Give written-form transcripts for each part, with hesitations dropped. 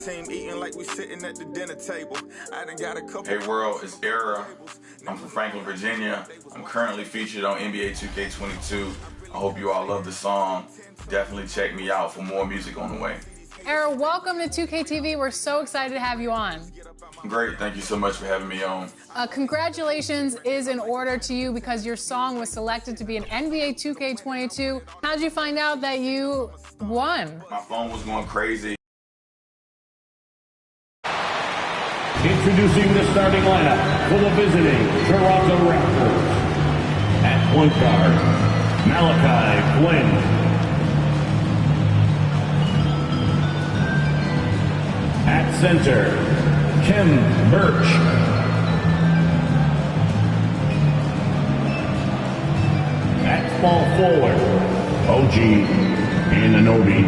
Team eating like we sitting at the dinner table. I done got a couple. Hey world, it's Era. I'm from Franklin, Virginia. I'm currently featured on NBA 2K22. I hope you all love the song. Definitely check me out for more music on the way. Era, welcome to 2K TV. We're so excited to have you on. Great, thank you so much for having me on. Congratulations is in order to you because your song was selected to be an NBA 2K22. How did you find out that you won? My phone was going crazy. Introducing the starting lineup for the visiting Toronto Raptors. At point guard, Malachi Flynn. At center, Kim Birch. At small forward, OG Anunoby.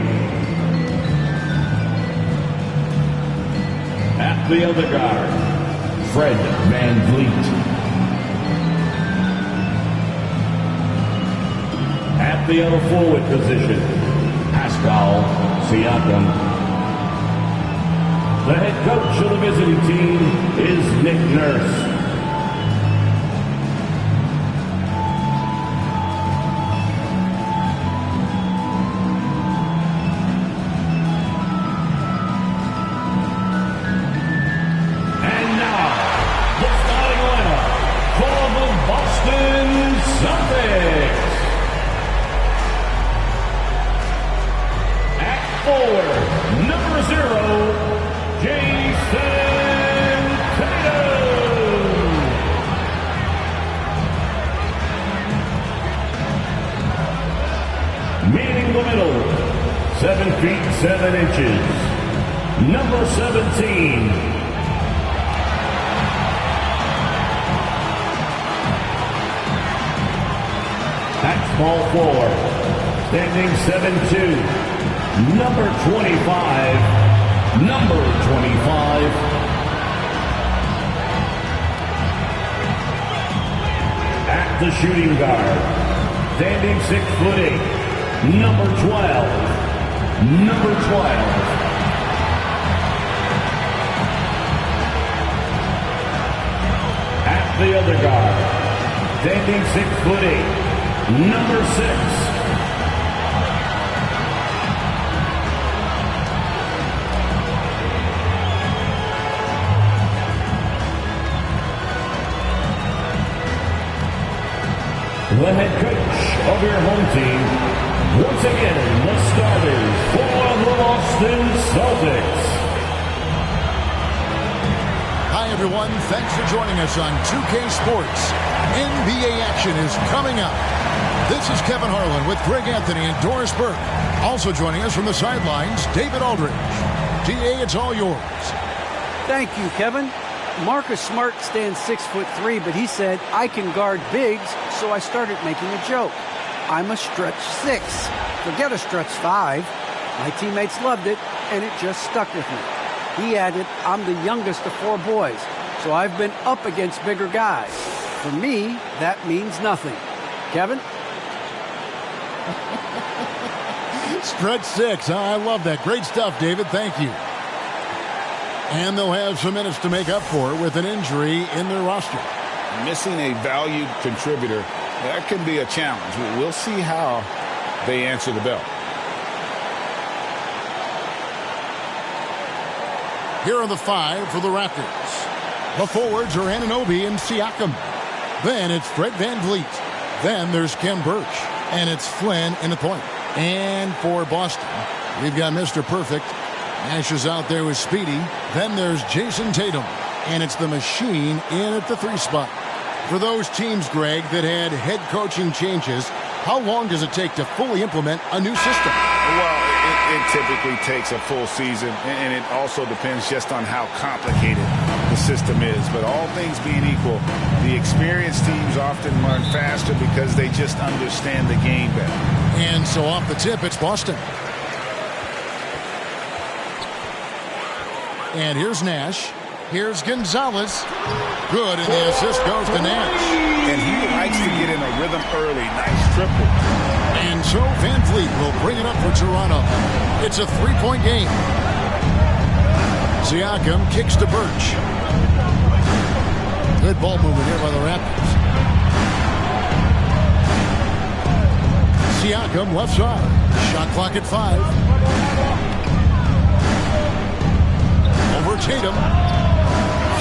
At the other guard, Fred VanVleet. At the other forward position, Pascal Siakam. The head coach of the visiting team is Nick Nurse. And now, the starting lineup for the Boston Celtics. At forward, number 0, Jason Tatum. Meeting the middle, 7 feet 7 inches, number 17. At small forward, standing 7'2", number 25. Number 25. At the shooting guard, standing 6'8", number 12. Number 12. At the other guard, standing 6'8", number 6. The head coach of your home team, once again, the starters for the Boston Celtics. Hi, everyone. Thanks for joining us on 2K Sports. NBA action is coming up. This is Kevin Harlan with Greg Anthony and Doris Burke. Also joining us from the sidelines, David Aldridge. DA, it's all yours. Thank you, Kevin. Marcus Smart stands 6'3", but he said, I can guard bigs, so I started making a joke. I'm a stretch 6. Forget a stretch 5. My teammates loved it, and it just stuck with me. He added, I'm the youngest of 4 boys, so I've been up against bigger guys. For me, that means nothing. Kevin? Stretch 6. I love that. Great stuff, David. Thank you. And they'll have some minutes to make up for with an injury in their roster. Missing a valued contributor, that can be a challenge. We'll see how they answer the bell. Here are the 5 for the Raptors. The forwards are Anunoby and Siakam. Then it's Fred VanVleet. Then there's Kim Birch. And it's Flynn in the point. And for Boston, we've got Mr. Perfect. Nash is out there with Speedy. Then there's Jason Tatum. And it's the machine in at the 3 spot. For those teams, Greg, that had head coaching changes, how long does it take to fully implement a new system? Well, it typically takes a full season, and it also depends just on how complicated the system is. But all things being equal, the experienced teams often learn faster because they just understand the game better. And so off the tip, it's Boston. And here's Nash. Here's Gonzalez. Good, and the assist goes to Nash. And he likes to get in a rhythm early. Nice triple. And so VanVleet will bring it up for Toronto. It's a 3-point game. Siakam kicks to Birch. Good ball movement here by the Raptors. Siakam left side. Shot clock at 5. Over Tatum.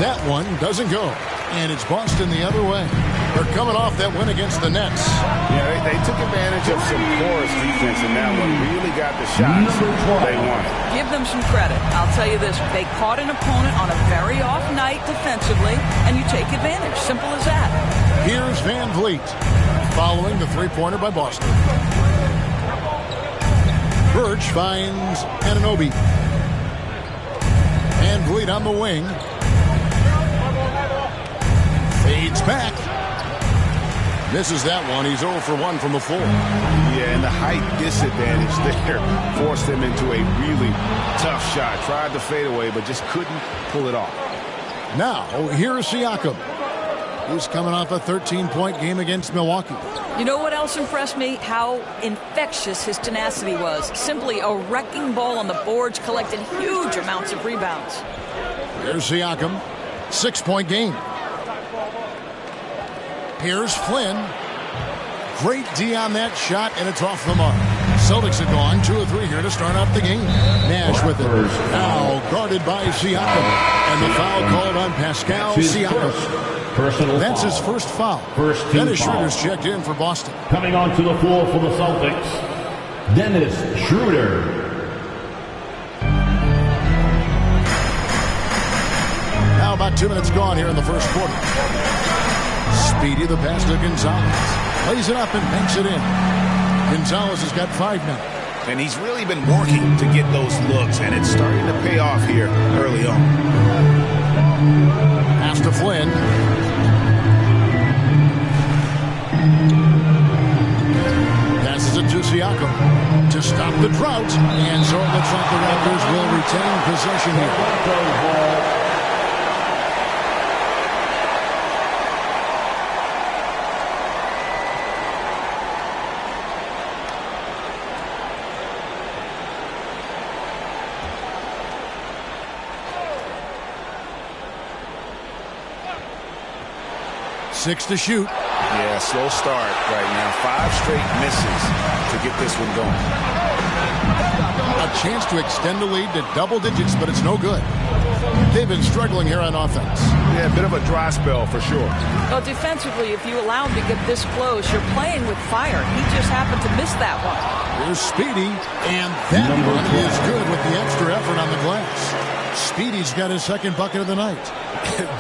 That one doesn't go. And it's Boston the other way. They're coming off that win against the Nets. Yeah, they took advantage of some porous defense, and that one really got the shots they wanted. Give them some credit. I'll tell you this. They caught an opponent on a very off night defensively, and you take advantage. Simple as that. Here's Van Vliet following the three-pointer by Boston. Birch finds Anunoby. Van Vliet on the wing. Fades back. Misses that one. He's 0 for 1 from the floor. Yeah, and the height disadvantage there forced him into a really tough shot. Tried to fade away, but just couldn't pull it off. Now, here's Siakam. He's coming off a 13-point game against Milwaukee. You know what else impressed me? How infectious his tenacity was. Simply a wrecking ball on the boards, collected huge amounts of rebounds. Here's Siakam. 6-point game. Here's Flynn. Great D on that shot, and it's off the mark. Celtics have gone 2 of 3 here to start out the game. Nash with it. Now guarded by Siakam. And the foul called on Pascal Siakam. That's his first foul. Dennis Schroeder's checked in for Boston. Coming onto the floor for the Celtics, Dennis Schroeder. Now about 2 minutes gone here in the first quarter. Speedy, the pass to Gonzalez. Lays it up and banks it in. Gonzalez has got 5 now. And he's really been working to get those looks, and it's starting to pay off here early on. Pass to Flynn. Passes it to Siakam to stop the drought. And so it looks like the Raptors will retain possession here. 6 to shoot. Yeah, slow start right now. 5 straight misses to get this one going. A chance to extend the lead to double digits, but it's no good. They've been struggling here on offense. Yeah, a bit of a dry spell for sure. Well, defensively, if you allow him to get this close, you're playing with fire. He just happened to miss that one. Here's Speedy, and that one is good with the extra effort on the glass. Speedy's got his second bucket of the night.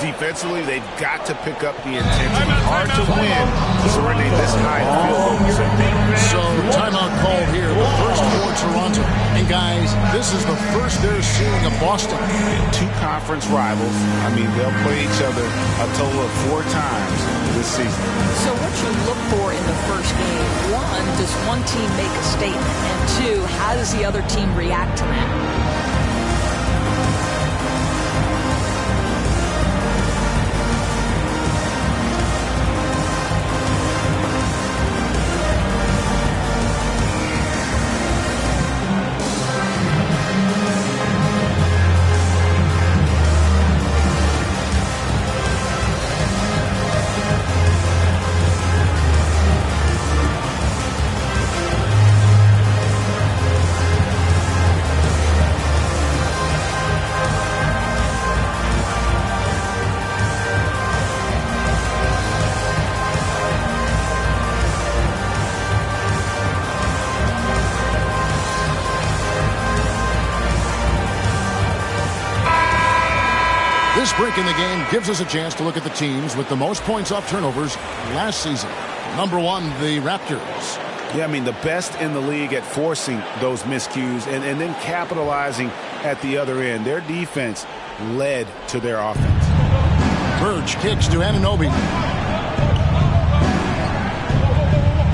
Defensively, they've got to pick up the intensity. Hard to win surrendering this high field goal. So timeout called here, the first for Toronto. And guys, this is the first they're seeing of Boston. 2 conference rivals. I mean, they'll play each other a total of 4 times this season. So what you look for in the first game, 1, does one team make a statement? And 2, how does the other team react to that? This break in the game gives us a chance to look at the teams with the most points off turnovers last season. Number 1, the Raptors. Yeah, I mean, the best in the league at forcing those miscues and then capitalizing at the other end. Their defense led to their offense. Birch kicks to Anunoby.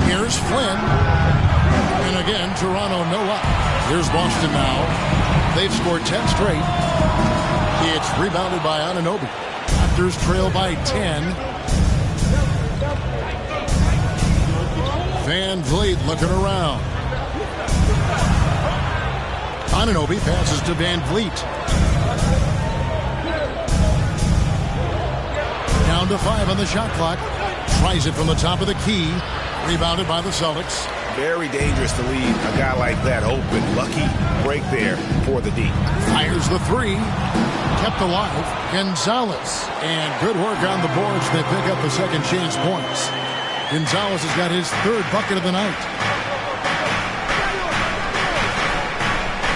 Here's Flynn. And again, Toronto no luck. Here's Boston now. They've scored 10 straight. It's rebounded by Anunoby. Raptors trail by 10. Van Vliet looking around. Anunoby passes to Van Vliet. Down to 5 on the shot clock. Tries it from the top of the key. Rebounded by the Celtics. Very dangerous to leave a guy like that open. Lucky break there for the D. Fires the three. Kept alive. Gonzalez. And good work on the boards. They pick up the second chance points. Gonzalez has got his third bucket of the night.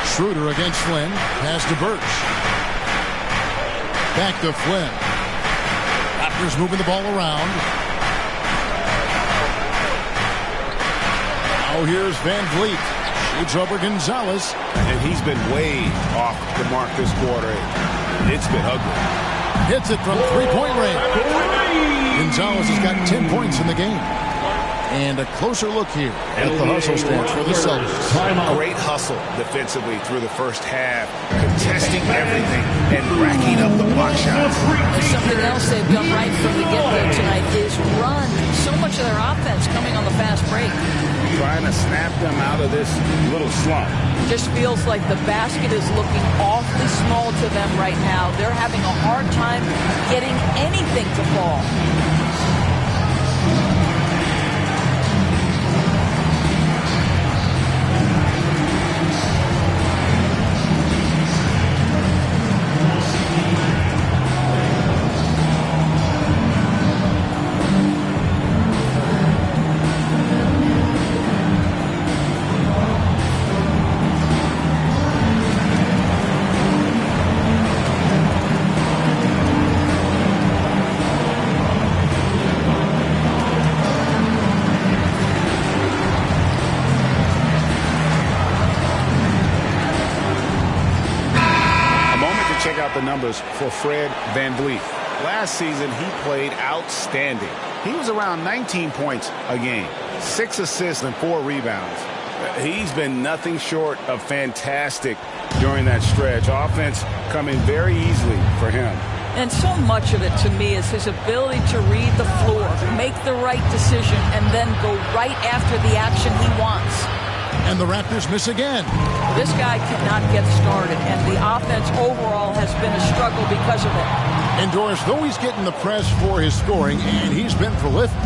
Schroeder against Flynn. Pass to Birch. Back to Flynn. Raptors moving the ball around. Now here's Van Vliet. Shoots over Gonzalez. And he's been way off the mark this quarter. It's been ugly. Hits it from three-point range. Gonzalez has got 10 points in the game. And a closer look here at the hustle stance for the Celtics. Great hustle defensively through the first half, contesting everything and racking up the block shots. Something else they've done right from the get-go tonight is run. So much of their offense coming on the fast break. Trying to snap them out of this little slump. Just feels like the basket is looking awfully small to them right now. They're having a hard time getting anything to fall. The numbers for Fred Van Vliet. Last season, he played outstanding. He was around 19 points a game, 6 assists and 4 rebounds. He's been nothing short of fantastic during that stretch. Offense coming very easily for him. And so much of it to me is his ability to read the floor, make the right decision, and then go right after the action he wants. And the Raptors miss again. This guy cannot get started, and the offense overall has been a struggle because of it. And Doris, though he's getting the press for his scoring, and he's been prolific,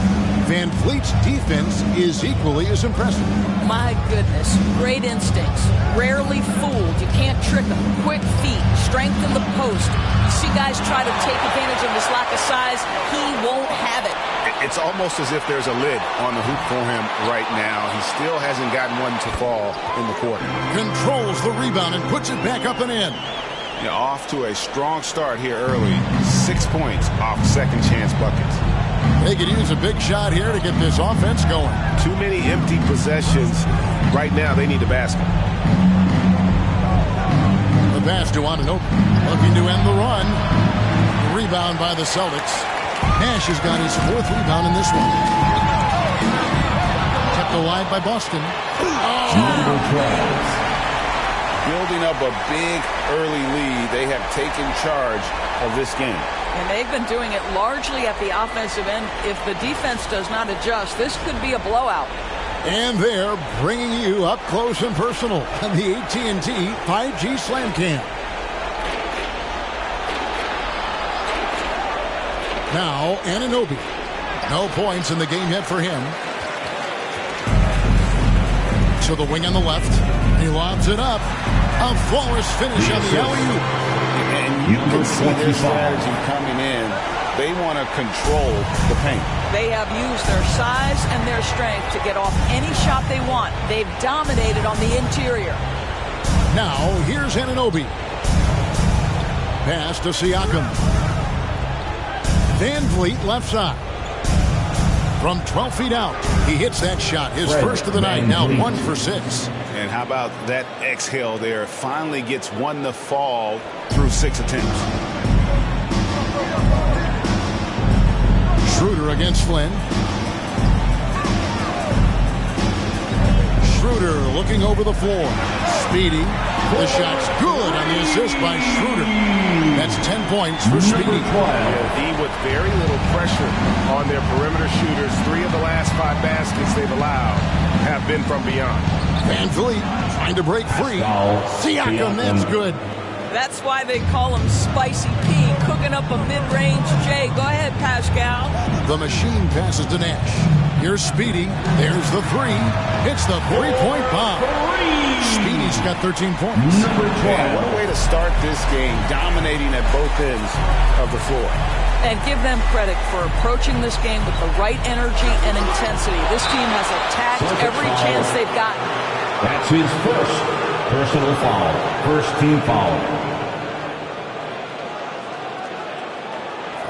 Van Vliet's defense is equally as impressive. My goodness, great instincts, rarely fooled. You can't trick him. Quick feet, strength in the post. You see guys try to take advantage of his lack of size. He won't have it. It's almost as if there's a lid on the hoop for him right now. He still hasn't gotten one to fall in the quarter. Controls the rebound and puts it back up and in. Yeah, off to a strong start here early. 6 points off second chance buckets. They could use a big shot here to get this offense going. Too many empty possessions. Right now, they need a basket. The pass to Anunoby. Looking to end the run. The rebound by the Celtics. Nash has got his 4th rebound in this one. Kept alive by Boston. Building up a big early lead. They have taken charge of this game. And they've been doing it largely at the offensive end. If the defense does not adjust, this could be a blowout. And they're bringing you up close and personal on the AT&T 5G Slam Cam. Now, Anunoby. No points in the game yet for him. To the wing on the left. He lobs it up. A flawless finish on the alley-oop. And you can see their strategy coming in. They want to control the paint. They have used their size and their strength to get off any shot they want. They've dominated on the interior. Now, here's Anunoby. Pass to Siakam. Van Vliet left side. From 12 feet out, he hits that shot. His first of the night, now 1 for 6. And how about that exhale there? Finally gets one to fall through 6 attempts. Schroeder against Flynn. Schroeder looking over the floor. Speedy. The shot's good on the assist by Schroeder. That's 10 points for Speedy. He with very little pressure on their perimeter shooters. 3 of the last 5 baskets they've allowed have been from beyond. Van Vliet trying to break free. Siakam, that's good. That's why they call him Spicy P, cooking up a mid-range J. Go ahead, Pascal. The machine passes to Nash. Here's Speedy. There's the three. It's the three-point bomb. Speedy's got 13 points. Yeah, what a way to start this game, dominating at both ends of the floor. And give them credit for approaching this game with the right energy and intensity. This team has attacked every chance they've gotten. That's his first personal foul. First team foul.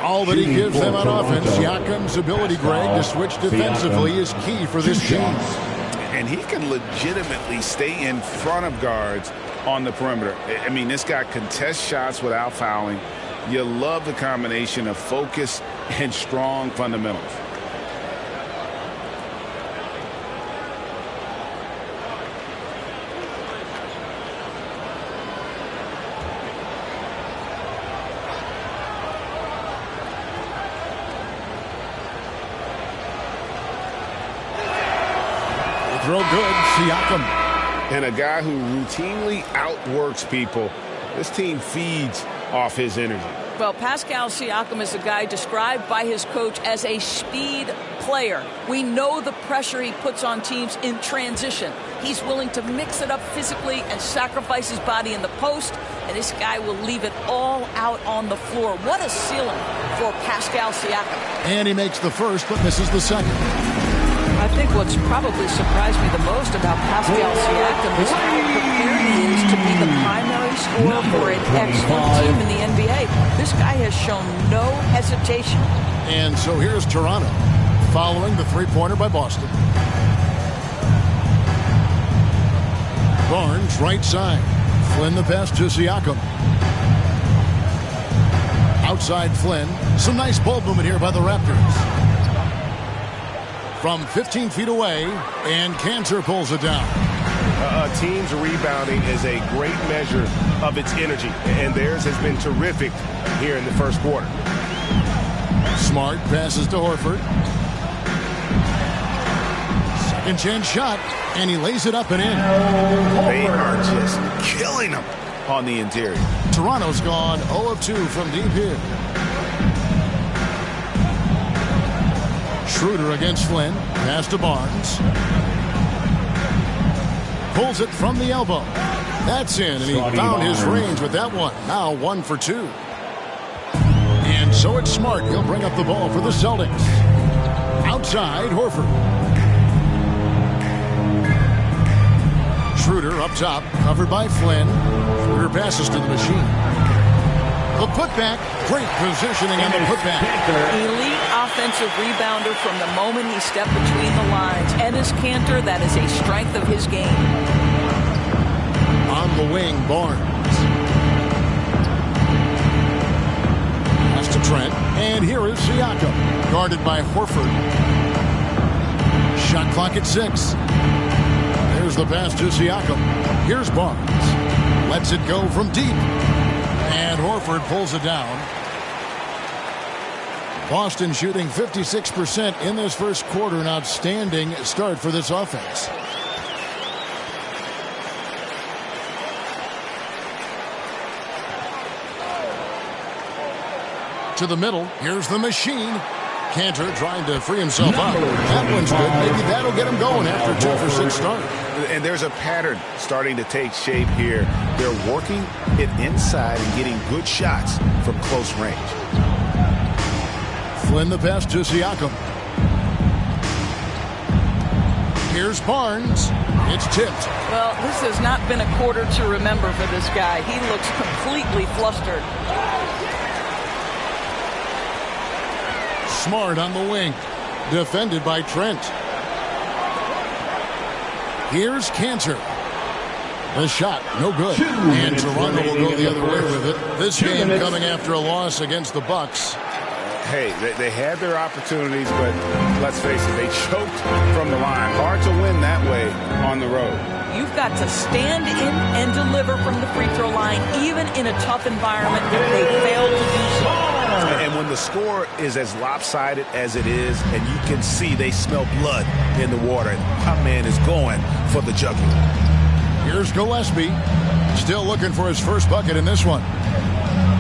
All that he gives them on offense, Siakam's ability, Greg, to switch defensively is key for this team. And he can legitimately stay in front of guards on the perimeter. I mean, this guy contests shots without fouling. You love the combination of focus and strong fundamentals. Throw good, Siakam. And a guy who routinely outworks people. This team feeds off his energy. Well, Pascal Siakam is a guy described by his coach as a speed player. We know the pressure he puts on teams in transition. He's willing to mix it up physically and sacrifice his body in the post, and this guy will leave it all out on the floor. What a ceiling for Pascal Siakam. And he makes the first, but misses the second. I think what's probably surprised me the most about Pascal Siakam is how prepared he is to be the primary scorer for an excellent team in the NBA. This guy has shown no hesitation. And so here's Toronto, following the three-pointer by Boston. Barnes, right side. Flynn the pass to Siakam. Outside Flynn. Some nice ball movement here by the Raptors. From 15 feet away, and Cantor pulls it down. A team's rebounding is a great measure of its energy, and theirs has been terrific here in the first quarter. Smart passes to Horford. Second chance shot, and he lays it up and in. They are just killing them on the interior. Toronto's gone 0 of 2 from deep here. Schroeder against Flynn. Pass to Barnes. Pulls it from the elbow. That's in, and he found his range with that one. Now 1 for 2. And so it's Smart. He'll bring up the ball for the Celtics. Outside, Horford. Schroeder up top, covered by Flynn. Schroeder passes to the machine. The putback, great positioning on the putback. Elite offensive rebounder from the moment he stepped between the lines. Enes Kanter, that is a strength of his game. On the wing, Barnes. Pass to Trent, and here is Siakam, guarded by Horford. Shot clock at 6. There's the pass to Siakam. Here's Barnes. Lets it go from deep. And Horford pulls it down. Boston shooting 56% in this first quarter. An outstanding start for this offense. To the middle. Here's the machine. Kanter trying to free himself up. That one's good. Maybe that'll get him going after 2 for 6 start. And there's a pattern starting to take shape here. They're working it inside and getting good shots from close range. Flynn the pass to Siakam. Here's Barnes. It's tipped. Well, this has not been a quarter to remember for this guy. He looks completely flustered. Smart on the wing. Defended by Trent. Here's Kanter. The shot, no good. And Toronto will go the other way with it. This game coming after a loss against the Bucks. Hey, they had their opportunities, but let's face it, they choked from the line. Hard to win that way on the road. You've got to stand in and deliver from the free throw line, even in a tough environment, and they failed to do so. And when the score is as lopsided as it is, and you can see they smell blood in the water, our man is going for the jugular. Here's Gillespie. Still looking for his first bucket in this one.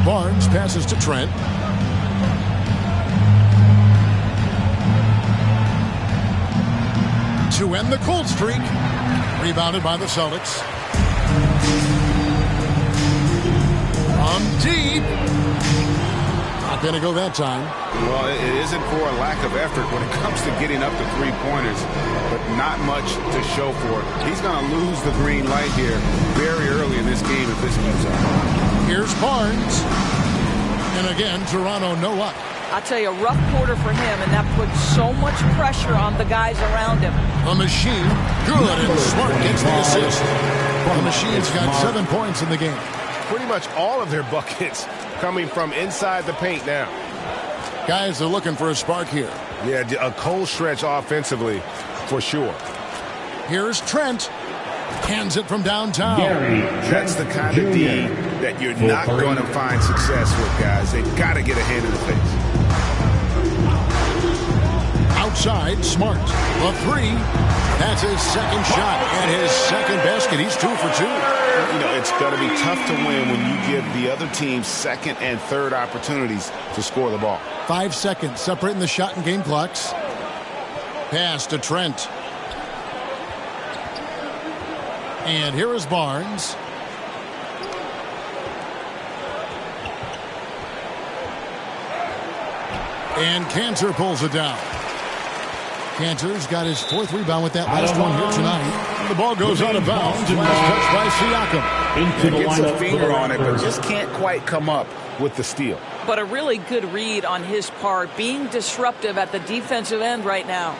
Barnes passes to Trent. To end the cold streak. Rebounded by the Celtics. From deep. Not going to go that time. Well, it isn't for a lack of effort when it comes to getting up to three-pointers, but not much to show for it. He's going to lose the green light here very early in this game if this keeps up. Here's Barnes. And again, Toronto no luck. I'll tell you, a rough quarter for him, and that puts so much pressure on the guys around him. A machine. Good, and Smart gets the assist. The machine's got 7 points in the game. Pretty much all of their buckets coming from inside the paint now. Guys are looking for a spark here. Yeah, a cold stretch offensively for sure. Here's Trent. Hands it from downtown. That's the kind of D that you're not going to find success with, guys. They've got to get a hand in the face. Outside, Smart. A three. That's his second shot and his second basket. He's 2 for 2. You know, it's going to be tough to win when you give the other team second and third opportunities to score the ball. 5 seconds separating the shot and game clocks. Pass to Trent. And here is Barnes. And Cantor pulls it down. Cantor's got his 4th rebound with that last one here tonight. The ball goes out of bounds. Last touch by Siakam. Gets a finger on it, but just can't quite come up with the steal. But a really good read on his part, being disruptive at the defensive end right now.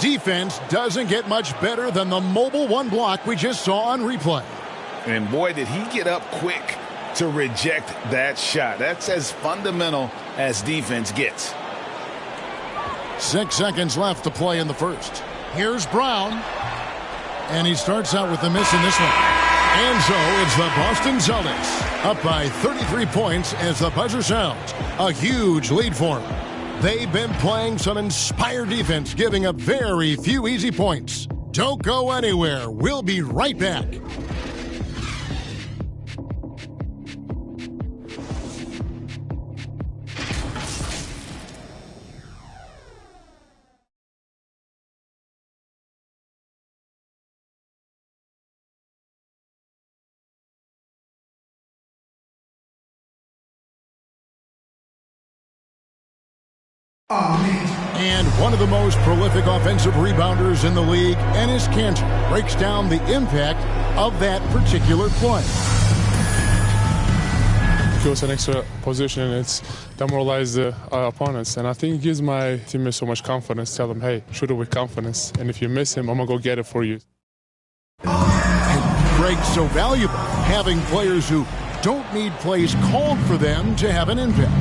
Defense doesn't get much better than the mobile one block we just saw on replay. And boy, did he get up quick to reject that shot. That's as fundamental as defense gets. 6 seconds left to play in the first. Here's Brown. And he starts out with a miss in this one. And so it's the Boston Celtics up by 33 points as the buzzer sounds. A huge lead for them. They've been playing some inspired defense, giving up very few easy points. Don't go anywhere. We'll be right back. And one of the most prolific offensive rebounders in the league, Enes Kanter, breaks down the impact of that particular play. It was an extra position, and it's demoralized the opponents. And I think it gives my teammates so much confidence. Tell them, hey, shoot it with confidence. And if you miss him, I'm going to go get it for you. And Greg's so valuable, having players who don't need plays called for them to have an impact.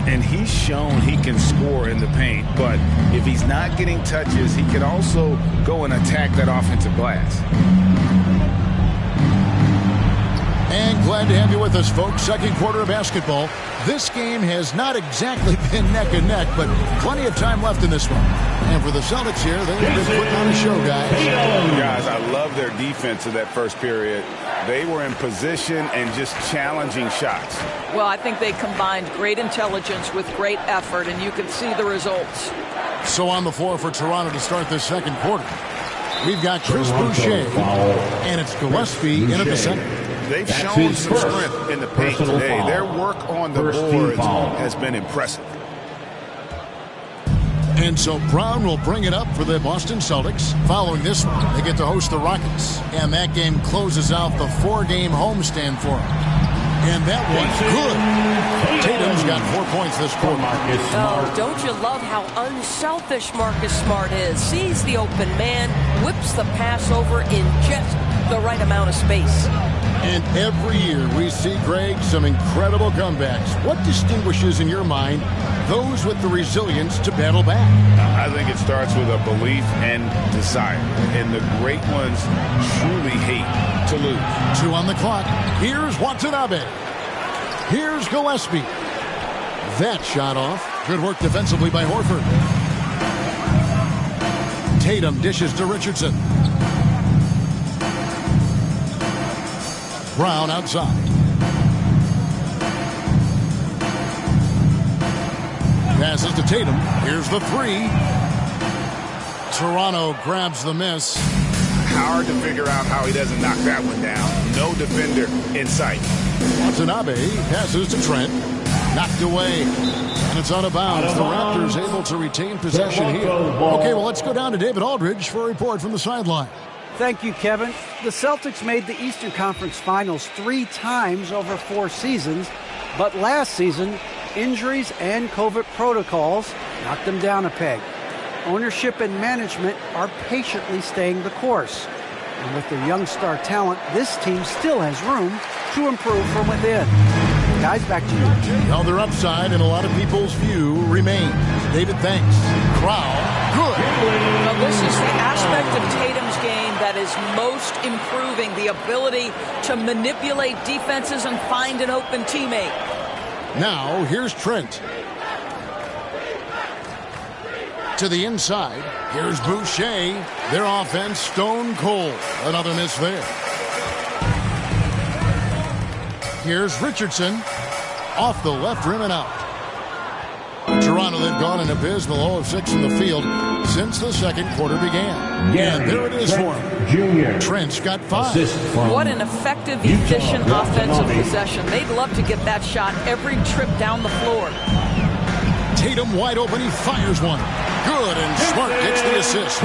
And he's shown he can score in the paint, but if he's not getting touches, he can also go and attack that offensive glass. And glad to have you with us, folks. Second quarter of basketball. This game has not exactly been neck and neck, but plenty of time left in this one. And for the Celtics here, they've been putting on a show, guys. Guys, I love their defense of that first period. They were in position and just challenging shots. Well, I think they combined great intelligence with great effort, and you can see the results. So on the floor for Toronto to start this second quarter, we've got Chris Boucher, and it's Gillespie in at the center. They've shown some strength in the paint today. Their work on the boards has been impressive. And so Brown will bring it up for the Boston Celtics. Following this one, they get to host the Rockets. And that game closes out the 4-game homestand for them. And that one's good. Tatum's got 4 points this quarter. Oh, don't you love how unselfish Marcus Smart is? Sees the open man, whips the pass over in just the right amount of space. And every year we see, Greg, some incredible comebacks. What distinguishes, in your mind, those with the resilience to battle back? I think it starts with a belief and desire. And the great ones truly hate to lose. 2 on the clock. Here's Watanabe. Here's Gillespie. That shot off. Good work defensively by Horford. Tatum dishes to Richardson. Brown outside. Passes to Tatum. Here's the three. Toronto grabs the miss. Hard to figure out how he doesn't knock that one down. No defender in sight. Watanabe passes to Trent. Knocked away. And it's out of bounds. The Raptors able to retain possession here. Okay, well, let's go down to David Aldridge for a report from the sideline. Thank you, Kevin. The Celtics made the Eastern Conference Finals 3 times over 4 seasons, but last season, injuries and COVID protocols knocked them down a peg. Ownership and management are patiently staying the course. And with their young star talent, this team still has room to improve from within. Guys, back to you. Well, their upside in a lot of people's view remains. David, thanks. Crowd, good. Well, this is the aspect of Tatum's game that is most improving, the ability to manipulate defenses and find an open teammate. Now, here's Trent. To the inside. Here's Boucher. Their offense stone cold. Another miss there. Here's Richardson. Off the left rim and out. Toronto, they've gone an abysmal 0 of 6 in the field since the second quarter began. And there it is for him. Trent's got 5. What an effective, efficient offensive possession. They'd love to get that shot every trip down the floor. Tatum wide open. He fires one. Good, and Smart gets the assist.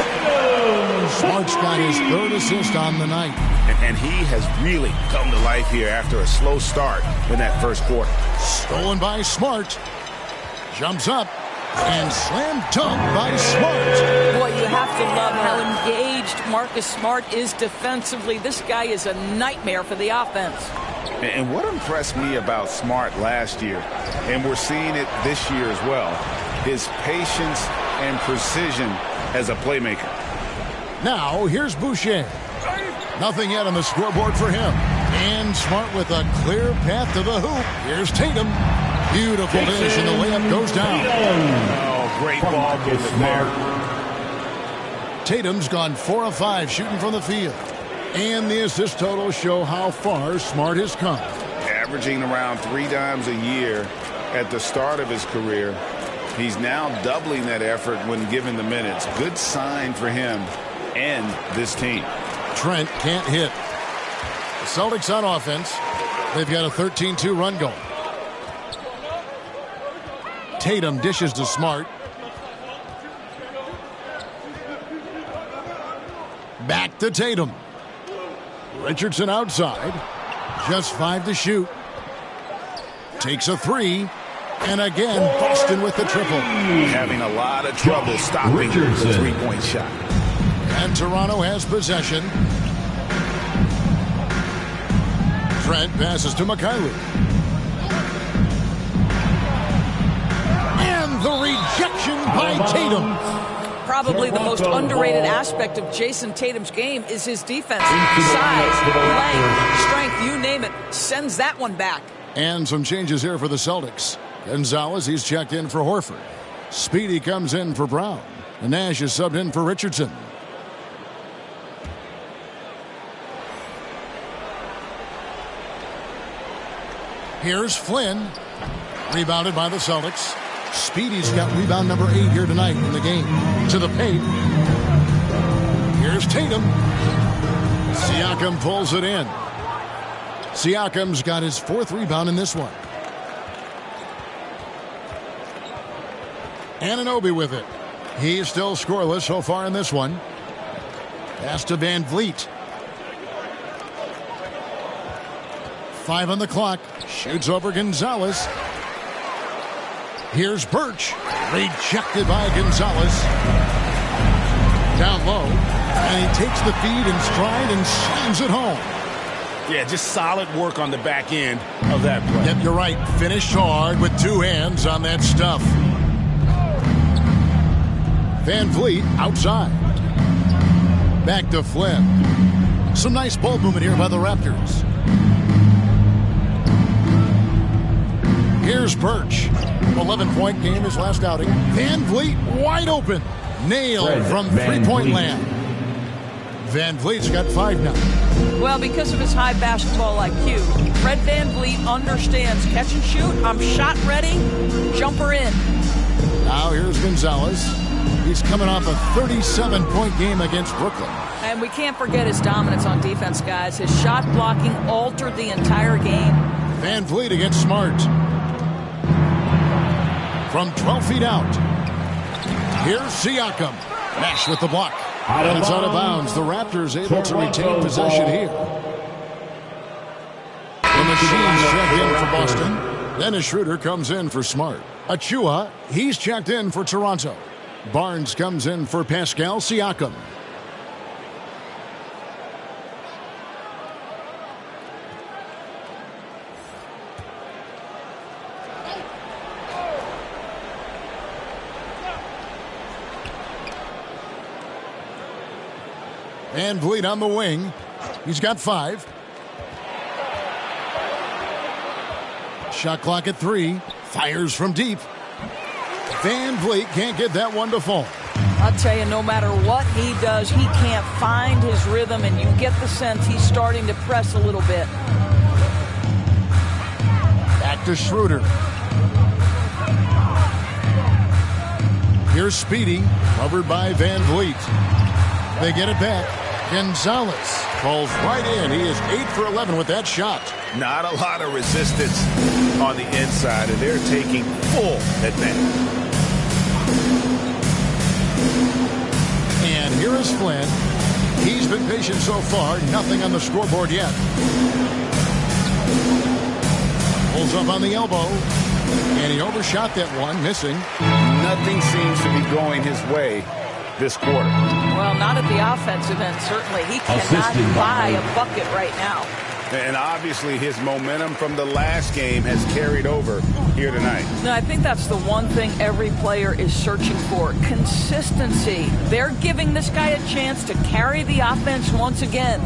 Smart's got his 3rd assist on the night. And he has really come to life here after a slow start in that first quarter. Stolen by Smart. Jumps up and slam dunk by Smart. Boy, you have to love how engaged Marcus Smart is defensively. This guy is a nightmare for the offense. And what impressed me about Smart last year, and we're seeing it this year as well, his patience and precision as a playmaker. Now, here's Boucher. Nothing yet on the scoreboard for him. And Smart with a clear path to the hoop. Here's Tatum. Beautiful finish, and the layup goes down. Oh, great ball movement there. Tatum's gone 4 of 5 shooting from the field. And the assist totals show how far Smart has come. Averaging around 3 dimes a year at the start of his career. He's now doubling that effort when given the minutes. Good sign for him and this team. Trent can't hit. The Celtics on offense. They've got a 13-2 run going. Tatum dishes to Smart. Back to Tatum. Richardson outside. Just 5 to shoot. Takes a 3. And again, Boston with the triple. Having a lot of trouble stopping the 3-point shot. And Toronto has possession. Trent passes to McKinley. And the rejection by Tatum. Probably the most underrated aspect of Jason Tatum's game is his defense. Size, length, strength, you name it, sends that one back. And some changes here for the Celtics. Gonzalez, he's checked in for Horford. Speedy comes in for Brown. And Nash is subbed in for Richardson. Here's Flynn. Rebounded by the Celtics. Speedy's got rebound number 8 here tonight in the game. To the paint. Here's Tatum. Siakam pulls it in. Siakam's got his 4th rebound in this one. Anunoby with it. He's still scoreless so far in this one. Pass to Van Vliet. 5 on the clock. Shoots over Gonzalez. Here's Birch. Rejected by Gonzalez. Down low. And he takes the feed in stride and slams it home. Yeah, just solid work on the back end of that play. Yep, you're right. Finished hard with 2 hands on that stuff. Van Vliet outside. Back to Flynn. Some nice ball movement here by the Raptors. Here's Birch. 11-point game his last outing. Van Vliet wide open. Nailed from 3-point land. Van Vliet's got 5 now. Well, because of his high basketball IQ, Fred VanVleet understands catch and shoot. I'm shot ready. Jumper in. Now here's Gonzalez. He's coming off a 37-point game against Brooklyn. And we can't forget his dominance on defense, guys. His shot blocking altered the entire game. Van Vliet against Smart. From 12 feet out. Here's Siakam. Nash with the block. And it's out of bounds. The Raptors able to retain possession here. The Machines check in for Boston. Dennis Schroeder comes in for Smart. Achua, he's checked in for Toronto. Barnes comes in for Pascal Siakam. Van Vliet on the wing. He's got 5. Shot clock at 3. Fires from deep. Van Vliet can't get that one to fall. I'll tell you, no matter what he does, he can't find his rhythm, and you get the sense he's starting to press a little bit. Back to Schroeder. Here's Speedy, covered by Van Vliet. They get it back. Gonzalez falls right in. He is 8 for 11 with that shot. Not a lot of resistance on the inside, and they're taking full advantage. And here is Flynn. He's been patient so far. Nothing on the scoreboard yet. Pulls up on the elbow. And he overshot that one, missing. Nothing seems to be going his way this quarter. Well, not at the offensive end, certainly. He cannot buy a bucket right now. And obviously his momentum from the last game has carried over here tonight. No, I think that's the one thing every player is searching for. Consistency. They're giving this guy a chance to carry the offense once again.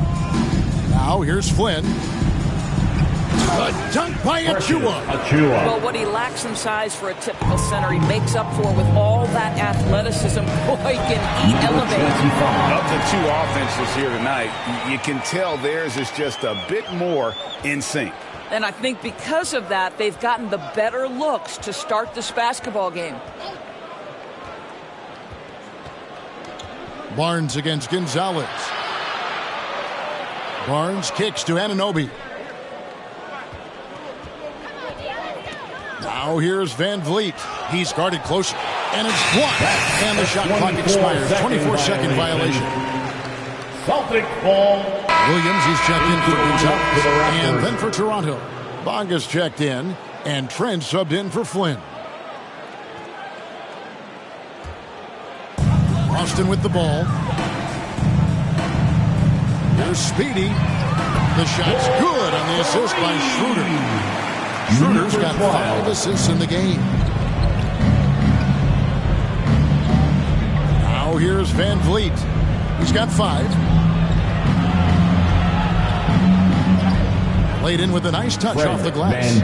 Now here's Flynn. A dunk by Achua. Well, what he lacks in size for a typical center, he makes up for with all that athleticism. Boy, can he elevate. Of the two offenses here tonight, you can tell theirs is just a bit more in sync. And I think because of that, they've gotten the better looks to start this basketball game. Barnes against Gonzalez. Barnes kicks to Anunoby. Now here's Van Vliet. He's guarded closer. And it's blocked. And the shot clock expires. 24-second violation. Celtic ball. Williams is checked in for Gonzalez. And then for Toronto. Bonga's checked in. And Trent subbed in for Flynn. Austin with the ball. Here's Speedy. The shot's good on the assist by Schroeder. Schroeder's got 5 assists in the game. Now here's Van Vliet. He's got 5. Played in with a nice touch off the glass.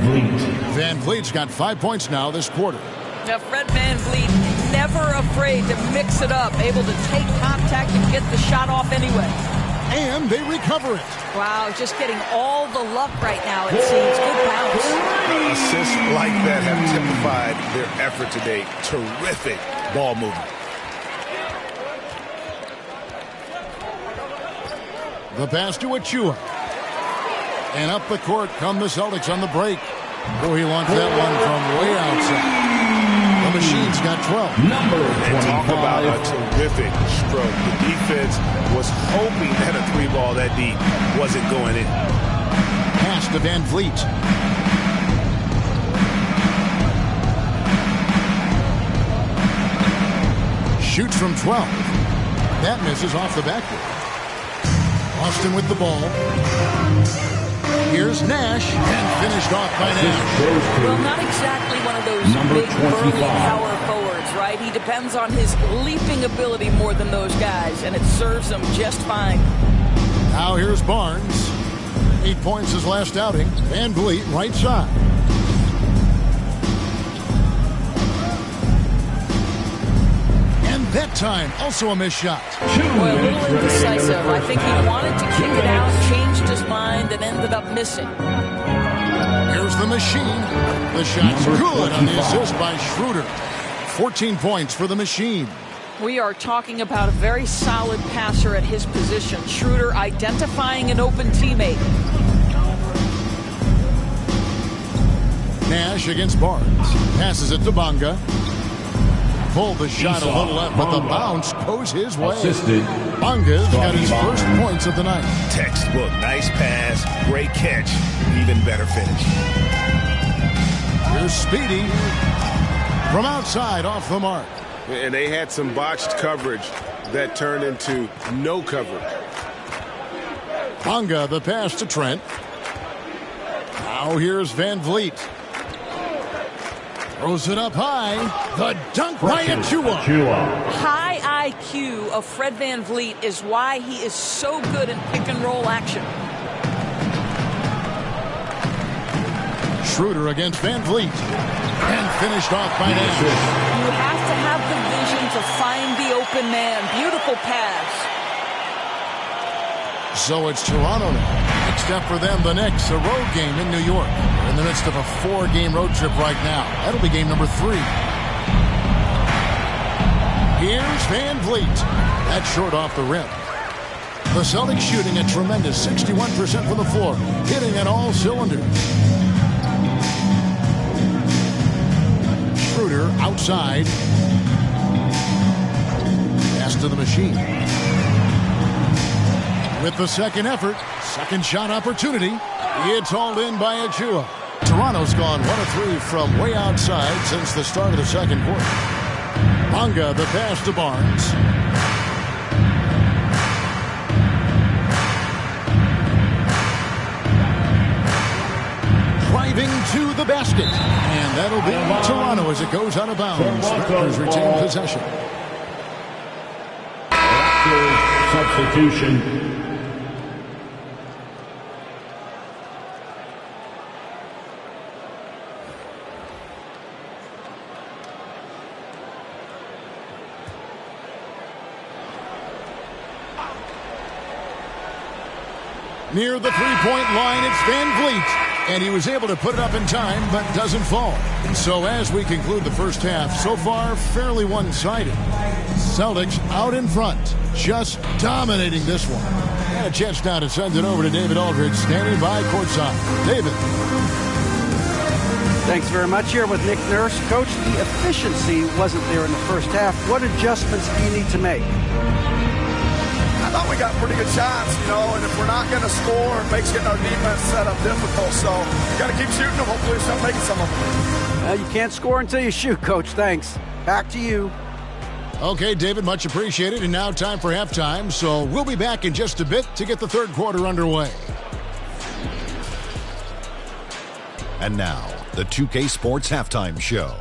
Van Vliet's got 5 points now this quarter. Now, Fred VanVleet, never afraid to mix it up, able to take contact and get the shot off anyway. And they recover it. Wow, just getting all the luck right now, it seems. Good bounce. Assists like that have typified their effort today. Terrific ball movement. The pass to Achua. And up the court come the Celtics on the break. Oh, he launched that one from way outside. The Machines got 12. Number 25. Talk about a terrific stroke. The defense was hoping that a 3-ball that deep wasn't going in. Pass to Van Vliet. Shoots from 12. That misses off the backboard. Austin with the ball. Here's Nash, and finished off by Nash. Well, not exactly one of those big, burly power forwards, right? He depends on his leaping ability more than those guys, and it serves him just fine. Now here's Barnes. 8 points his last outing. Van Vliet, right side. And that time. Also a missed shot. Boy, a little indecisive. I think he wanted to kick it out, changed his mind, and ended up missing. Here's the machine. The shot's good on the assist by Schroeder. 14 points for the machine. We are talking about a very solid passer at his position. Schroeder identifying an open teammate. Nash against Barnes. Passes it to Bonga. Pulled the shot a little left, but the bounce goes his way. Bonga's got his first points of the night. Textbook. Nice pass. Great catch. Even better finish. Here's Speedy. From outside, off the mark. And they had some botched coverage that turned into no coverage. Bonga, the pass to Trent. Now here's Van Vliet. Throws it up high. The dunk by Achua. High IQ of Fred Van Vliet is why he is so good in pick-and-roll action. Schroeder against Van Vliet. And finished off by Nash. You have to have the vision to find the open man. Beautiful pass. So it's Toronto now. Next up for them, the Knicks, a road game in New York. They're in the midst of a 4-game road trip right now. That'll be game number 3. Here's Van Vliet. That's short off the rim. The Celtics shooting a tremendous 61% from the floor, hitting at all cylinders. Schroeder outside. Pass to the machine. With the second effort, second shot opportunity. It's hauled in by Achua. Toronto's gone 1 of 3 from way outside since the start of the second quarter. Bonga, the pass to Barnes. Driving to the basket. And that'll be Toronto as it goes out of bounds. Raptors retain possession. Substitution. Near the three-point line, it's Van Vliet. And he was able to put it up in time, but doesn't fall. And so as we conclude the first half, so far, fairly one-sided. Celtics out in front, just dominating this one. And a chance now to send it over to David Aldridge, standing by courtside. David. Thanks very much. Here with Nick Nurse. Coach, the efficiency wasn't there in the first half. What adjustments do you need to make? I thought we got pretty good shots, and if we're not going to score, it makes getting our defense set up difficult. So got to keep shooting them. Hopefully we start making some of them. You can't score until you shoot, Coach. Thanks. Back to you. Okay, David, much appreciated. And now time for halftime. So we'll be back in just a bit to get the third quarter underway. And now, the 2K Sports Halftime Show.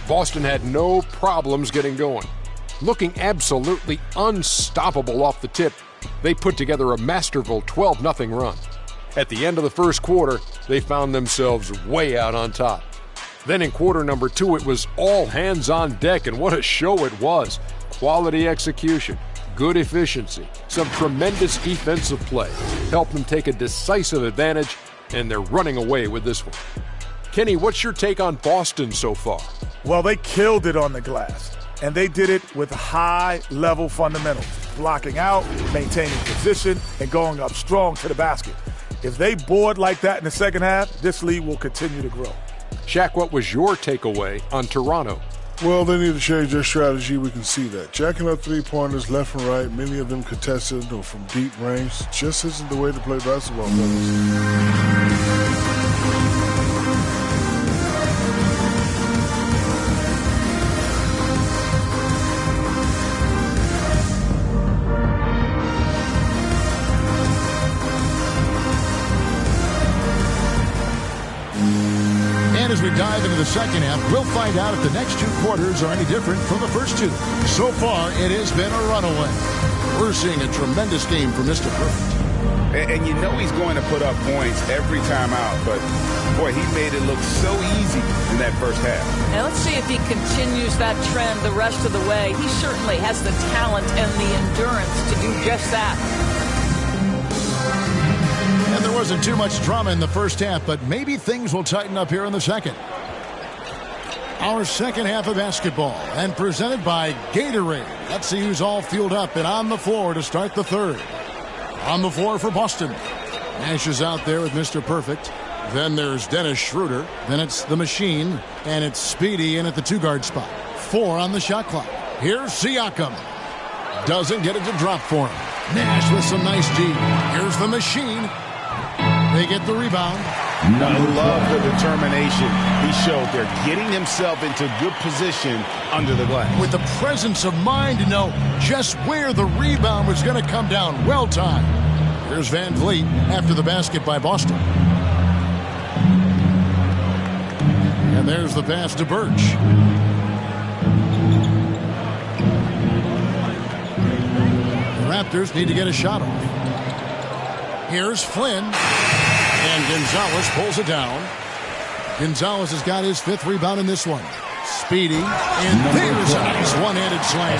Boston had no problems getting going. Looking absolutely unstoppable off the tip, they put together a masterful 12-0 run. At the end of the first quarter, they found themselves way out on top. Then in quarter number 2, it was all hands on deck, and what a show it was. Quality execution, good efficiency, some tremendous defensive play helped them take a decisive advantage, and they're running away with this one. Kenny, what's your take on Boston so far? Well, they killed it on the glass, and they did it with high-level fundamentals, blocking out, maintaining position, and going up strong to the basket. If they board like that in the second half, this lead will continue to grow. Shaq, what was your takeaway on Toronto? Well, they need to change their strategy. We can see that. Jacking up three-pointers left and right, many of them contested or from deep range, just isn't the way to play basketball, fellas. And as we dive into the second half, we'll find out if the next two quarters are any different from the first two. So far, it has been a runaway. We're seeing a tremendous game from Mr. Perfect. And you know he's going to put up points every time out, but boy, he made it look so easy in that first half. Now let's see if he continues that trend the rest of the way. He certainly has the talent and the endurance to do just that. And there wasn't too much drama in the first half, but maybe things will tighten up here in the second. Our second half of basketball, and presented by Gatorade. Let's see who's all fueled up and on the floor to start the third. On the floor for Boston. Nash is out there with Mr. Perfect. Then there's Dennis Schroeder. Then it's the Machine. And it's Speedy in at the two-guard spot. 4 on the shot clock. Here's Siakam. Doesn't get it to drop for him. Nash with some nice D. Here's the Machine. They get the rebound. I love the determination he showed there, getting himself into good position under the glass. With the presence of mind to know just where the rebound was going to come down. Well timed. Here's Van Vliet after the basket by Boston. And there's the pass to Birch. The Raptors need to get a shot off. Here's Flynn. And Gonzalez pulls it down. Gonzalez has got his 5th rebound in this one. Speedy. And there's a nice one-handed slam.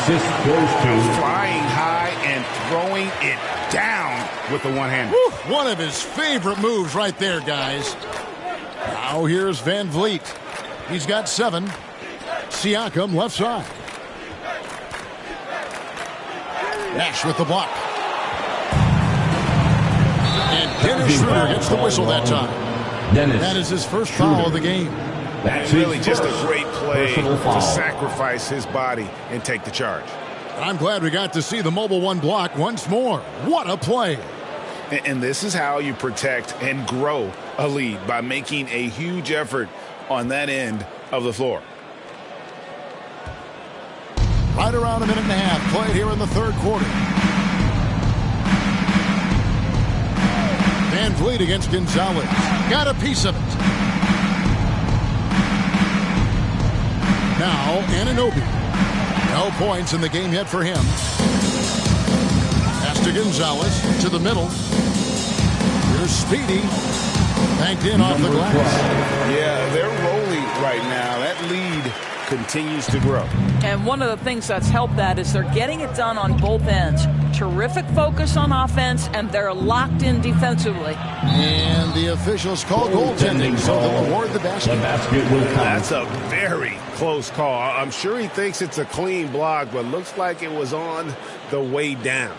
Flying high and throwing it down with the one-hander. One of his favorite moves right there, guys. Now here's Van Vliet. He's got 7. Siakam left side. Nash with the block. And Dennis Schroeder gets the whistle that time. That is his first foul of the game. That's really just a great play to sacrifice his body and take the charge. I'm glad we got to see the mobile one block once more. What a play. And this is how you protect and grow a lead, by making a huge effort on that end of the floor. Right around a minute and a half played here in the third quarter. Van Vliet against Gonzalez. Got a piece of it. Now, Anunoby. No points in the game yet for him. Pass to Gonzalez. To the middle. Here's Speedy. Banked in off the glass. Yeah, they're rolling right now. That lead continues to grow. And one of the things that's helped that is they're getting it done on both ends. Terrific focus on offense, and they're locked in defensively. And the officials call goaltending, so they'll award the basket. That's a very close call. I'm sure he thinks it's a clean block, but looks like it was on the way down.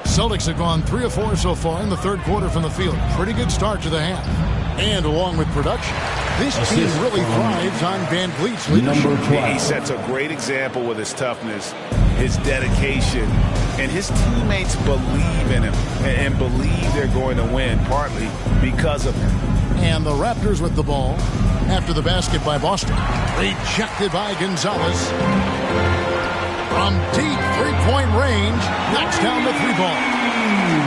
Celtics have gone 3 of 4 so far in the third quarter from the field. Pretty good start to the half. And along with production, this team really thrives on Van Vliet's leadership. He sets a great example with his toughness, his dedication, and his teammates believe in him and believe they're going to win, partly because of him. And the Raptors with the ball after the basket by Boston. Rejected by Gonzalez. From deep three-point range, knocks down the 3-ball.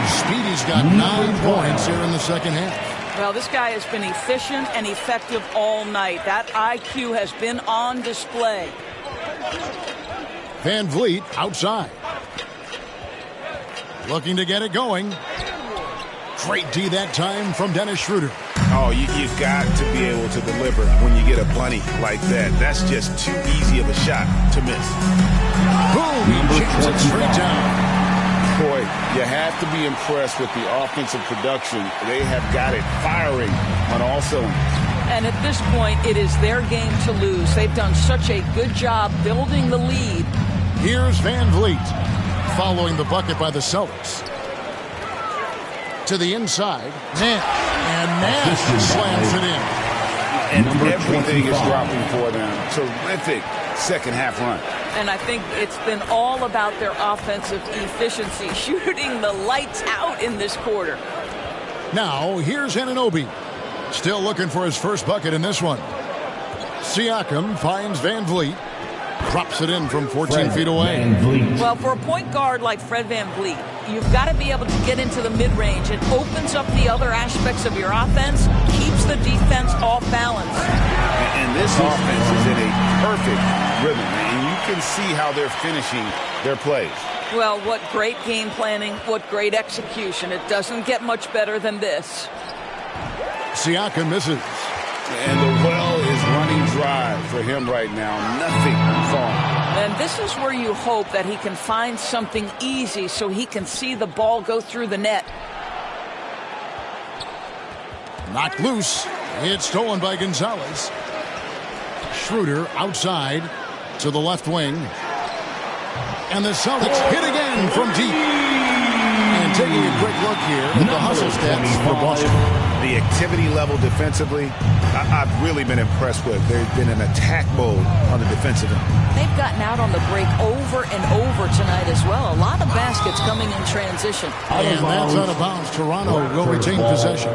Speedy's got 9 points here in the second half. Well, this guy has been efficient and effective all night. That IQ has been on display. Van Vliet outside. Looking to get it going. Great D that time from Dennis Schroeder. Oh, you've got to be able to deliver when you get a bunny like that. That's just too easy of a shot to miss. Boom! He jams it straight down. Boy, you have to be impressed with the offensive production. They have got it firing on all cylinders. And at this point, it is their game to lose. They've done such a good job building the lead. Here's Van Vliet following the bucket by the Celtics. To the inside. Nash slams it in. And everything is dropping for them. Terrific second half run. And I think it's been all about their offensive efficiency, shooting the lights out in this quarter. Now, here's Anunoby. Still looking for his first bucket in this one. Siakam finds Van Vliet. Drops it in from 14 feet away. Well, for a point guard like Fred VanVleet, you've got to be able to get into the mid-range. It opens up the other aspects of your offense, keeps the defense off balance. And this offense is in a perfect rhythm, and you can see how they're finishing their plays. Well, what great game planning, what great execution. It doesn't get much better than this. Siakam misses. And the well is running dry for him right now. Nothing falling. And this is where you hope that he can find something easy so he can see the ball go through the net. Knocked loose. It's stolen by Gonzalez. Schroeder outside to the left wing. And the Celtics hit again from deep. And taking a quick look here at the hustle stats for Boston. The activity level defensively, I've really been impressed with. There's been an attack mode on the defensive end. They've gotten out on the break over and over tonight as well. A lot of baskets coming in transition. And that's out of bounds. Toronto will retain possession.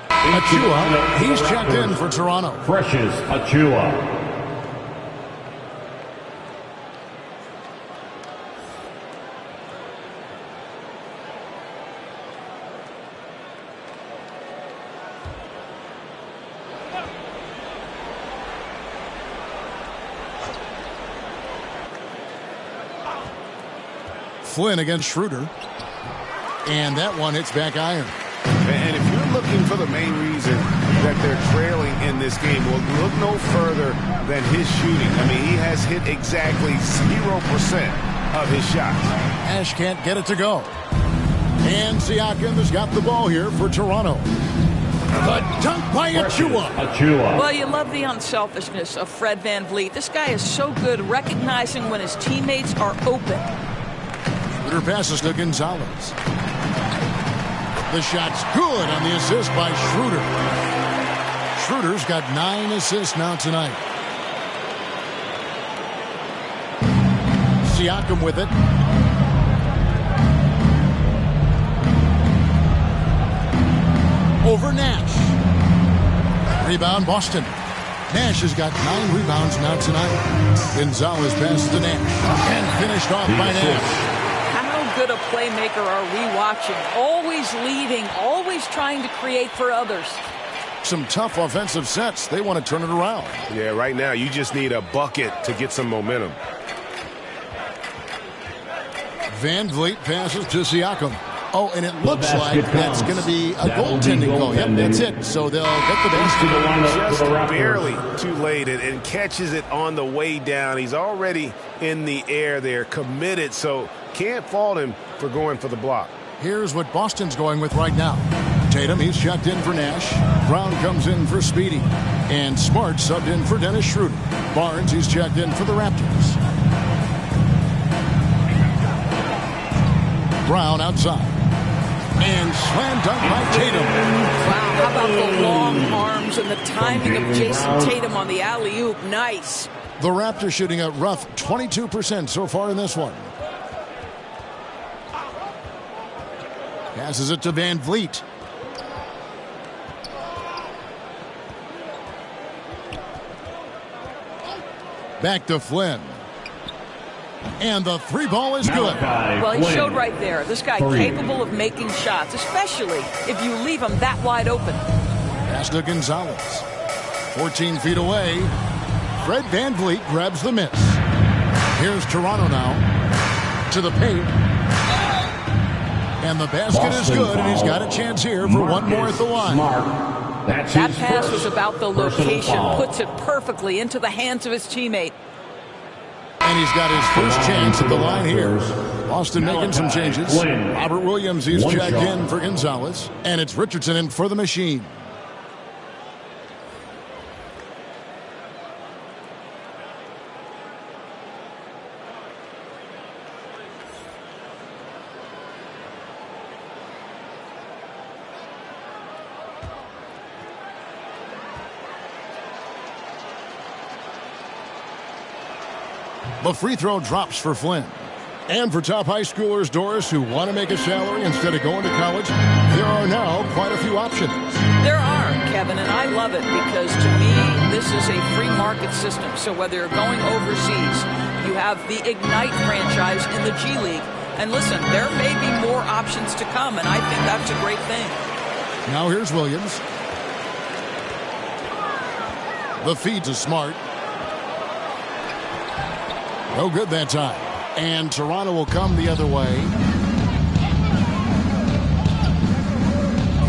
Achua, he's checked in for Toronto. Precious Achua. Flynn against Schroeder. And that one hits back iron. And if you're looking for the main reason that they're trailing in this game, well, look no further than his shooting. I mean, he has hit exactly 0% of his shots. Ash can't get it to go. And Siakam has got the ball here for Toronto. The dunk by Achua. Well, you love the unselfishness of Fred VanVleet. This guy is so good recognizing when his teammates are open. Schroeder passes to Gonzalez. The shot's good on the assist by Schroeder. Schroeder's got 9 assists now tonight. Siakam with it. Over Nash. Rebound Boston. Nash has got 9 rebounds now tonight. Gonzalez passes to Nash. And finished off by Nash. How good a playmaker are we watching? Always leading, always trying to create for others. Some tough offensive sets. They want to turn it around. Yeah, right now you just need a bucket to get some momentum. VanVleet passes to Siakam. Oh, and it looks like that's going to be a goaltending call. Yep, that's it. So they'll get the basket. Just barely too late and catches it on the way down. He's already in the air there, committed, so can't fault him for going for the block. Here's what Boston's going with right now. Tatum, he's checked in for Nash. Brown comes in for Speedy. And Smart subbed in for Dennis Schroeder. Barnes, he's checked in for the Raptors. Brown outside. And slam dunk by Tatum. Wow, how about the long arms and the timing of Jason Tatum on the alley-oop? Nice. The Raptors shooting a rough 22% so far in this one. Passes it to VanVleet. Back to Flynn. And the 3 ball is good. Well, he showed right there. This guy capable of making shots, especially if you leave him that wide open. Pass to Gonzalez. 14 feet away. Fred VanVleet grabs the miss. Here's Toronto now. To the paint. And the basket is good, and he's got a chance here for one more at the line. That pass was about the location. Puts it perfectly into the hands of his teammate. And he's got his first chance at the line here. Boston making some changes. Robert Williams, he's checked in for Gonzalez. And it's Richardson in for the Machine. The free throw drops for Flynn. And for top high schoolers, Doris, who want to make a salary instead of going to college, there are now quite a few options. There are, Kevin, and I love it because to me, this is a free market system. So whether you're going overseas, you have the Ignite franchise in the G League. And listen, there may be more options to come, and I think that's a great thing. Now here's Williams. The feed to Smart. No good that time. And Toronto will come the other way.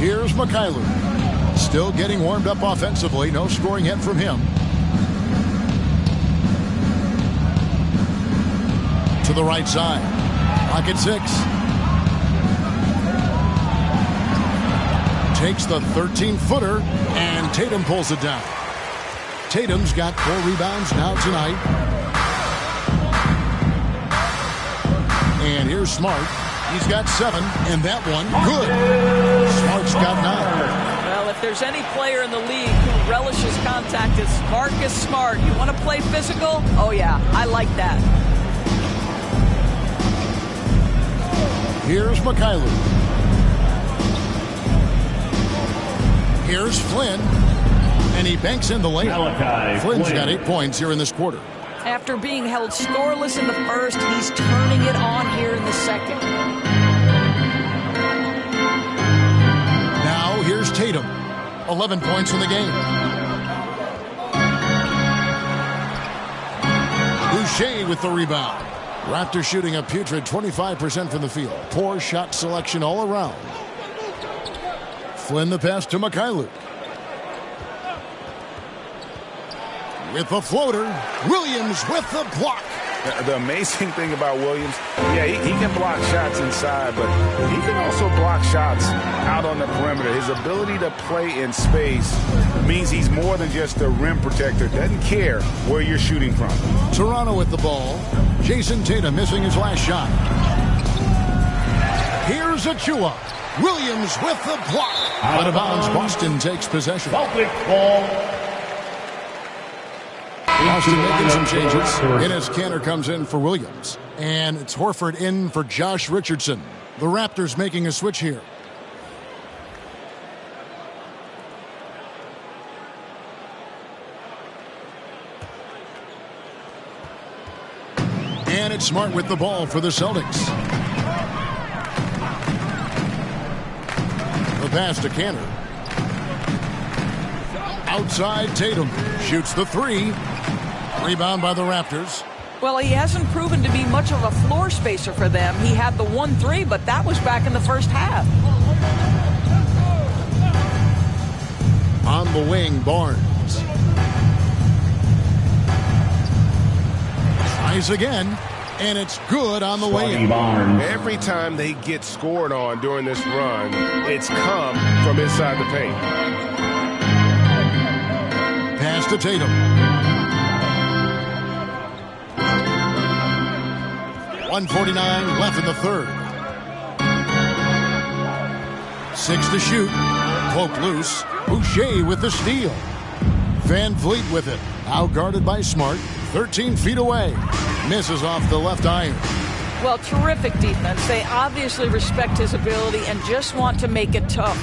Here's Mikhailuk. Still getting warmed up offensively. No scoring hit from him. To the right side. Pocket 6. Takes the 13-footer, and Tatum pulls it down. Tatum's got 4 rebounds now tonight. And here's Smart. He's got 7, and that one, good. Smart's got 9. Well, if there's any player in the league who relishes contact, it's Marcus Smart. You want to play physical? Oh, yeah, I like that. Here's Mikhailuk. Here's Flynn. And he banks in the layup. Flynn's got 8 points here in this quarter. After being held scoreless in the first, he's turning it on here in the second. Now here's Tatum. 11 points in the game. Boucher with the rebound. Raptors shooting a putrid 25% from the field. Poor shot selection all around. Flynn the pass to Mikhailuk. With the floater, Williams with the block. The amazing thing about Williams, yeah, he can block shots inside, but he can also block shots out on the perimeter. His ability to play in space means he's more than just a rim protector. Doesn't care where you're shooting from. Toronto with the ball. Jason Tatum missing his last shot. Here's Achua. Williams with the block. Out of bounds, Boston takes possession. Boston making some changes. Enes Kanter comes in for Williams. And it's Horford in for Josh Richardson. The Raptors making a switch here. And it's Smart with the ball for the Celtics. The pass to Kanter. Outside Tatum. Shoots the 3. Rebound by the Raptors. Well, he hasn't proven to be much of a floor spacer for them. He had the 1-3, but that was back in the first half. On the wing, Barnes. Tries again, and it's good on the way in. Every time they get scored on during this run, it's come from inside the paint. Pass to Tatum. 1:49 left in the third. 6 to shoot. Cloak loose. Boucher with the steal. Van Vliet with it. Out guarded by Smart. 13 feet away. Misses off the left iron. Well, terrific defense. They obviously respect his ability and just want to make it tough.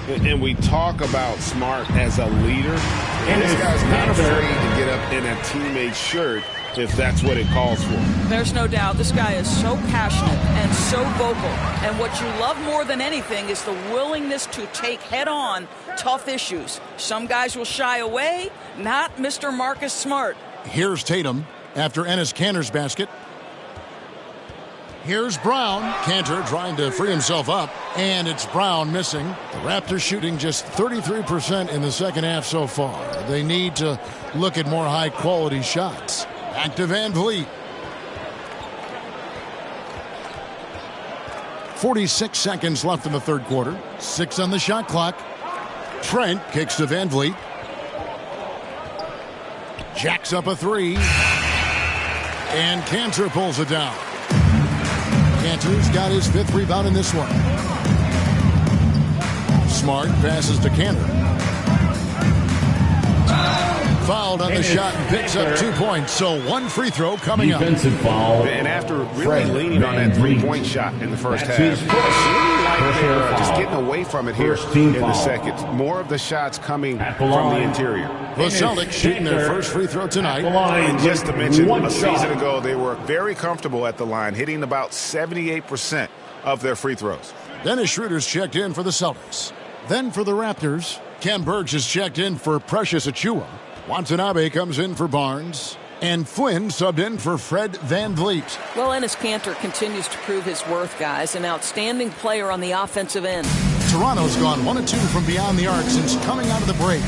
And we talk about Smart as a leader. And this guy's not afraid to get up in a teammate's shirt if that's what it calls for. There's no doubt. This guy is so passionate and so vocal. And what you love more than anything is the willingness to take head-on tough issues. Some guys will shy away, not Mr. Marcus Smart. Here's Tatum after Enes Kanter's basket. Here's Brown. Kanter trying to free himself up, and it's Brown missing. The Raptors shooting just 33% in the second half so far. They need to look at more high-quality shots. Back to Van Vliet. 46 seconds left in the third quarter. 6 on the shot clock. Trent kicks to Van Vliet. Jacks up a 3. And Kanter pulls it down. Kanter's got his 5th rebound in this one. Smart passes to Kanter. Fouled on the shot and picks up 2 points. So 1 free throw coming up. Defensive foul. And after really leaning on that three-point shot in the first half, it's really like they're just getting away from it here in the second. More of the shots coming from the interior. The Celtics shooting their first free throw tonight. And just to mention, a season ago, they were very comfortable at the line, hitting about 78% of their free throws. Dennis Schroeder's checked in for the Celtics. Then for the Raptors, Ken Burge has checked in for Precious Achiuwa. Watanabe comes in for Barnes. And Flynn subbed in for Fred VanVleet. Well, Enes Kanter continues to prove his worth, guys. An outstanding player on the offensive end. Toronto's gone 1 of 2 from beyond the arc since coming out of the break.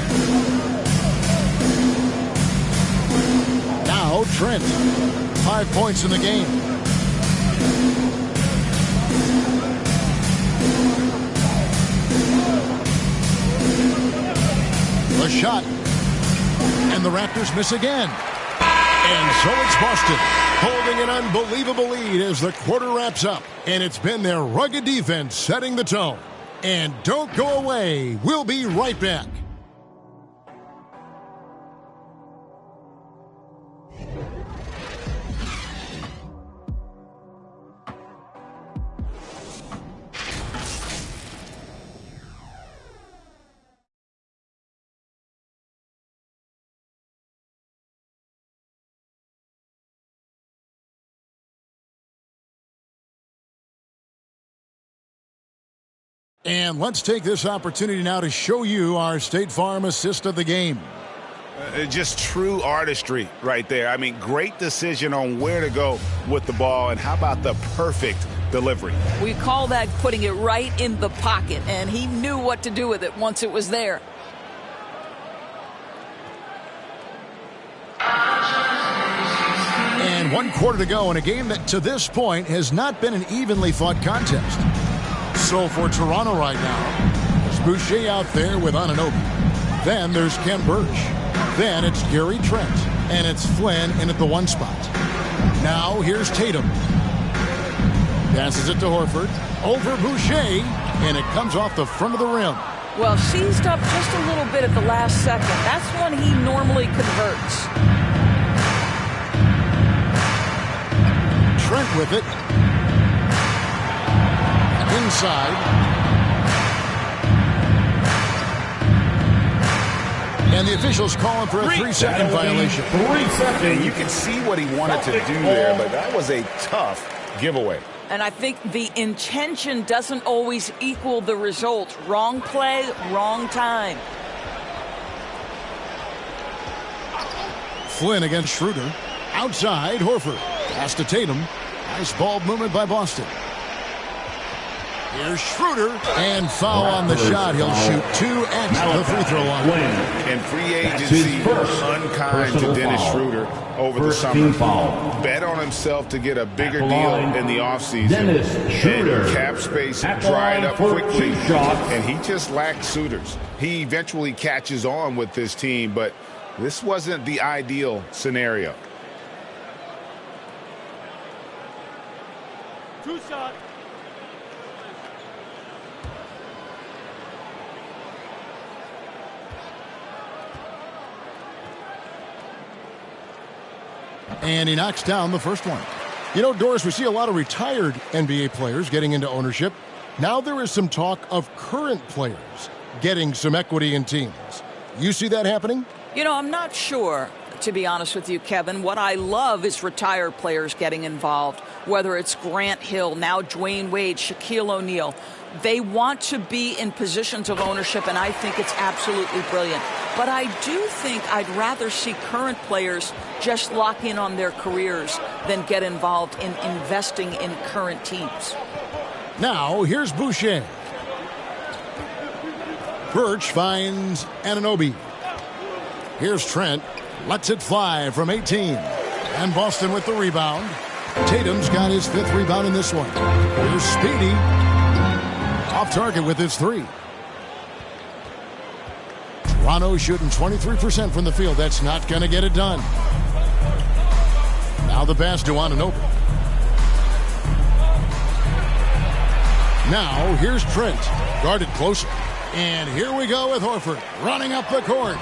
Now Trent. 5 points in the game. The shot. And the Raptors miss again. And so it's Boston, holding an unbelievable lead as the quarter wraps up. And it's been their rugged defense setting the tone. And don't go away. We'll be right back. And let's take this opportunity now to show you our State Farm assist of the game. Just true artistry right there. I mean, great decision on where to go with the ball, and how about the perfect delivery? We call that putting it right in the pocket, and he knew what to do with it once it was there. And 1 quarter to go in a game that to this point has not been an evenly fought contest. So for Toronto right now, there's Boucher out there with Anunoby. Then there's Ken Burge. Then it's Gary Trent. And it's Flynn in at the 1 spot. Now here's Tatum. Passes it to Horford. Over Boucher. And it comes off the front of the rim. Well, seized up just a little bit at the last second. That's when he normally converts. Trent with it. Inside. And the officials calling for a 3-second violation. 3 seconds. You can see what he wanted to do there, but that was a tough giveaway. And I think the intention doesn't always equal the result. Wrong play, wrong time. Flynn against Schroeder. Outside, Horford. Pass to Tatum. Nice ball movement by Boston. Here's Schroeder, and foul on the shot. He'll shoot 2 at the free throw line. And free agency unkind to Dennis Schroeder over the summer. Bet on himself to get a bigger deal in the offseason. And cap space dried up quickly, and he just lacked suitors. He eventually catches on with this team, but this wasn't the ideal scenario. 2 shots. And he knocks down the first one. You know, Doris, we see a lot of retired NBA players getting into ownership. Now there is some talk of current players getting some equity in teams. You see that happening? You know, I'm not sure, to be honest with you, Kevin. What I love is retired players getting involved, whether it's Grant Hill, now Dwayne Wade, Shaquille O'Neal. They want to be in positions of ownership, and I think it's absolutely brilliant. But I do think I'd rather see current players just lock in on their careers than get involved in investing in current teams. Now, here's Boucher. Birch finds Anunoby. Here's Trent. Lets it fly from 18. And Boston with the rebound. Tatum's got his 5th rebound in this one. Here's Speedy. Off target with his 3. Toronto shooting 23% from the field. That's not going to get it done. Now the pass to Anunoby. Now here's Trent. Guarded closer. And here we go with Horford running up the court.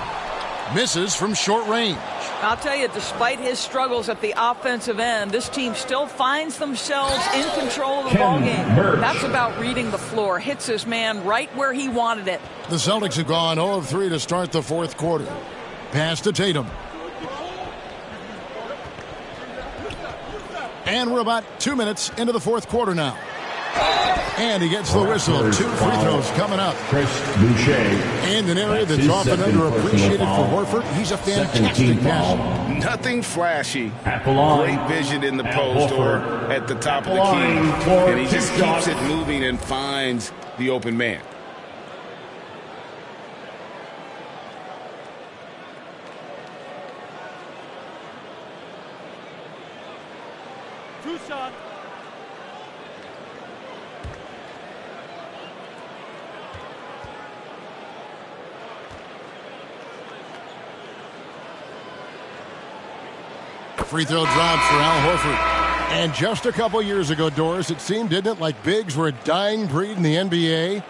Misses from short range. I'll tell you, despite his struggles at the offensive end, this team still finds themselves in control of the ballgame. That's about reading the floor. Hits his man right where he wanted it. The Celtics have gone 0 of 3 to start the fourth quarter. Pass to Tatum. And we're about 2 minutes into the fourth quarter now. And he gets the whistle. 2 free throws coming up. And an area that's often underappreciated for Horford, he's a fantastic passer. Nothing flashy. Great vision in the post or at the top of the key. And he just keeps it moving and finds the open man. Two shots. Free throw drops for Al Horford. And just a couple years ago, Doris, it seemed, didn't it, like bigs were a dying breed in the NBA?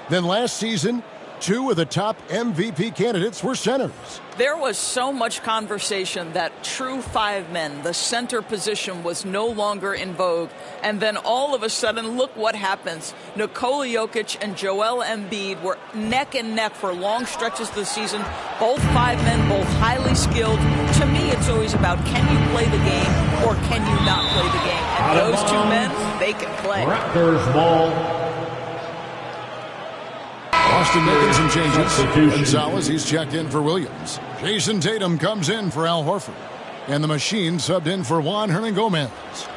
Then last season, 2 of the top MVP candidates were centers. There was so much conversation that true 5 men, the center position, was no longer in vogue. And then all of a sudden, look what happens. Nikola Jokic and Joel Embiid were neck and neck for long stretches of the season. Both 5 men, both highly skilled. To me, it's always about, can you play the game or can you not play the game? And those 2 men, they can play. Raptors ball. Austin making some changes. Gonzalez, he's checked in for Williams. Jason Tatum comes in for Al Horford. And the Machine subbed in for Juan Hernangomez.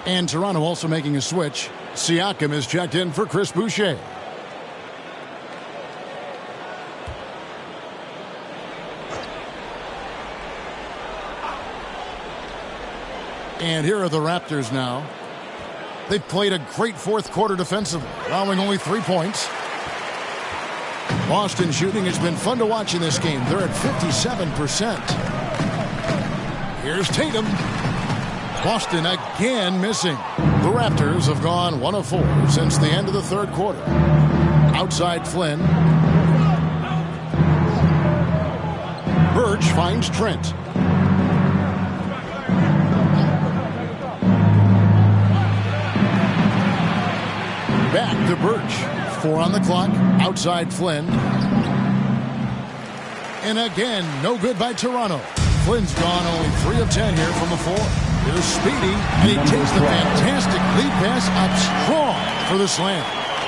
And Toronto also making a switch. Siakam is checked in for Chris Boucher. And here are the Raptors now. They've played a great fourth quarter defensively, allowing only 3 points. Boston shooting has been fun to watch in this game. They're at 57%. Here's Tatum. Boston again missing. The Raptors have gone 1 of 4 since the end of the third quarter. Outside Flynn. Birch finds Trent. Back to Birch. 4 on the clock. Outside Flynn. And again, no good by Toronto. Flynn's gone only 3 of 10 here from the floor. Here's Speedy, and he takes the fantastic lead pass up strong for the slam.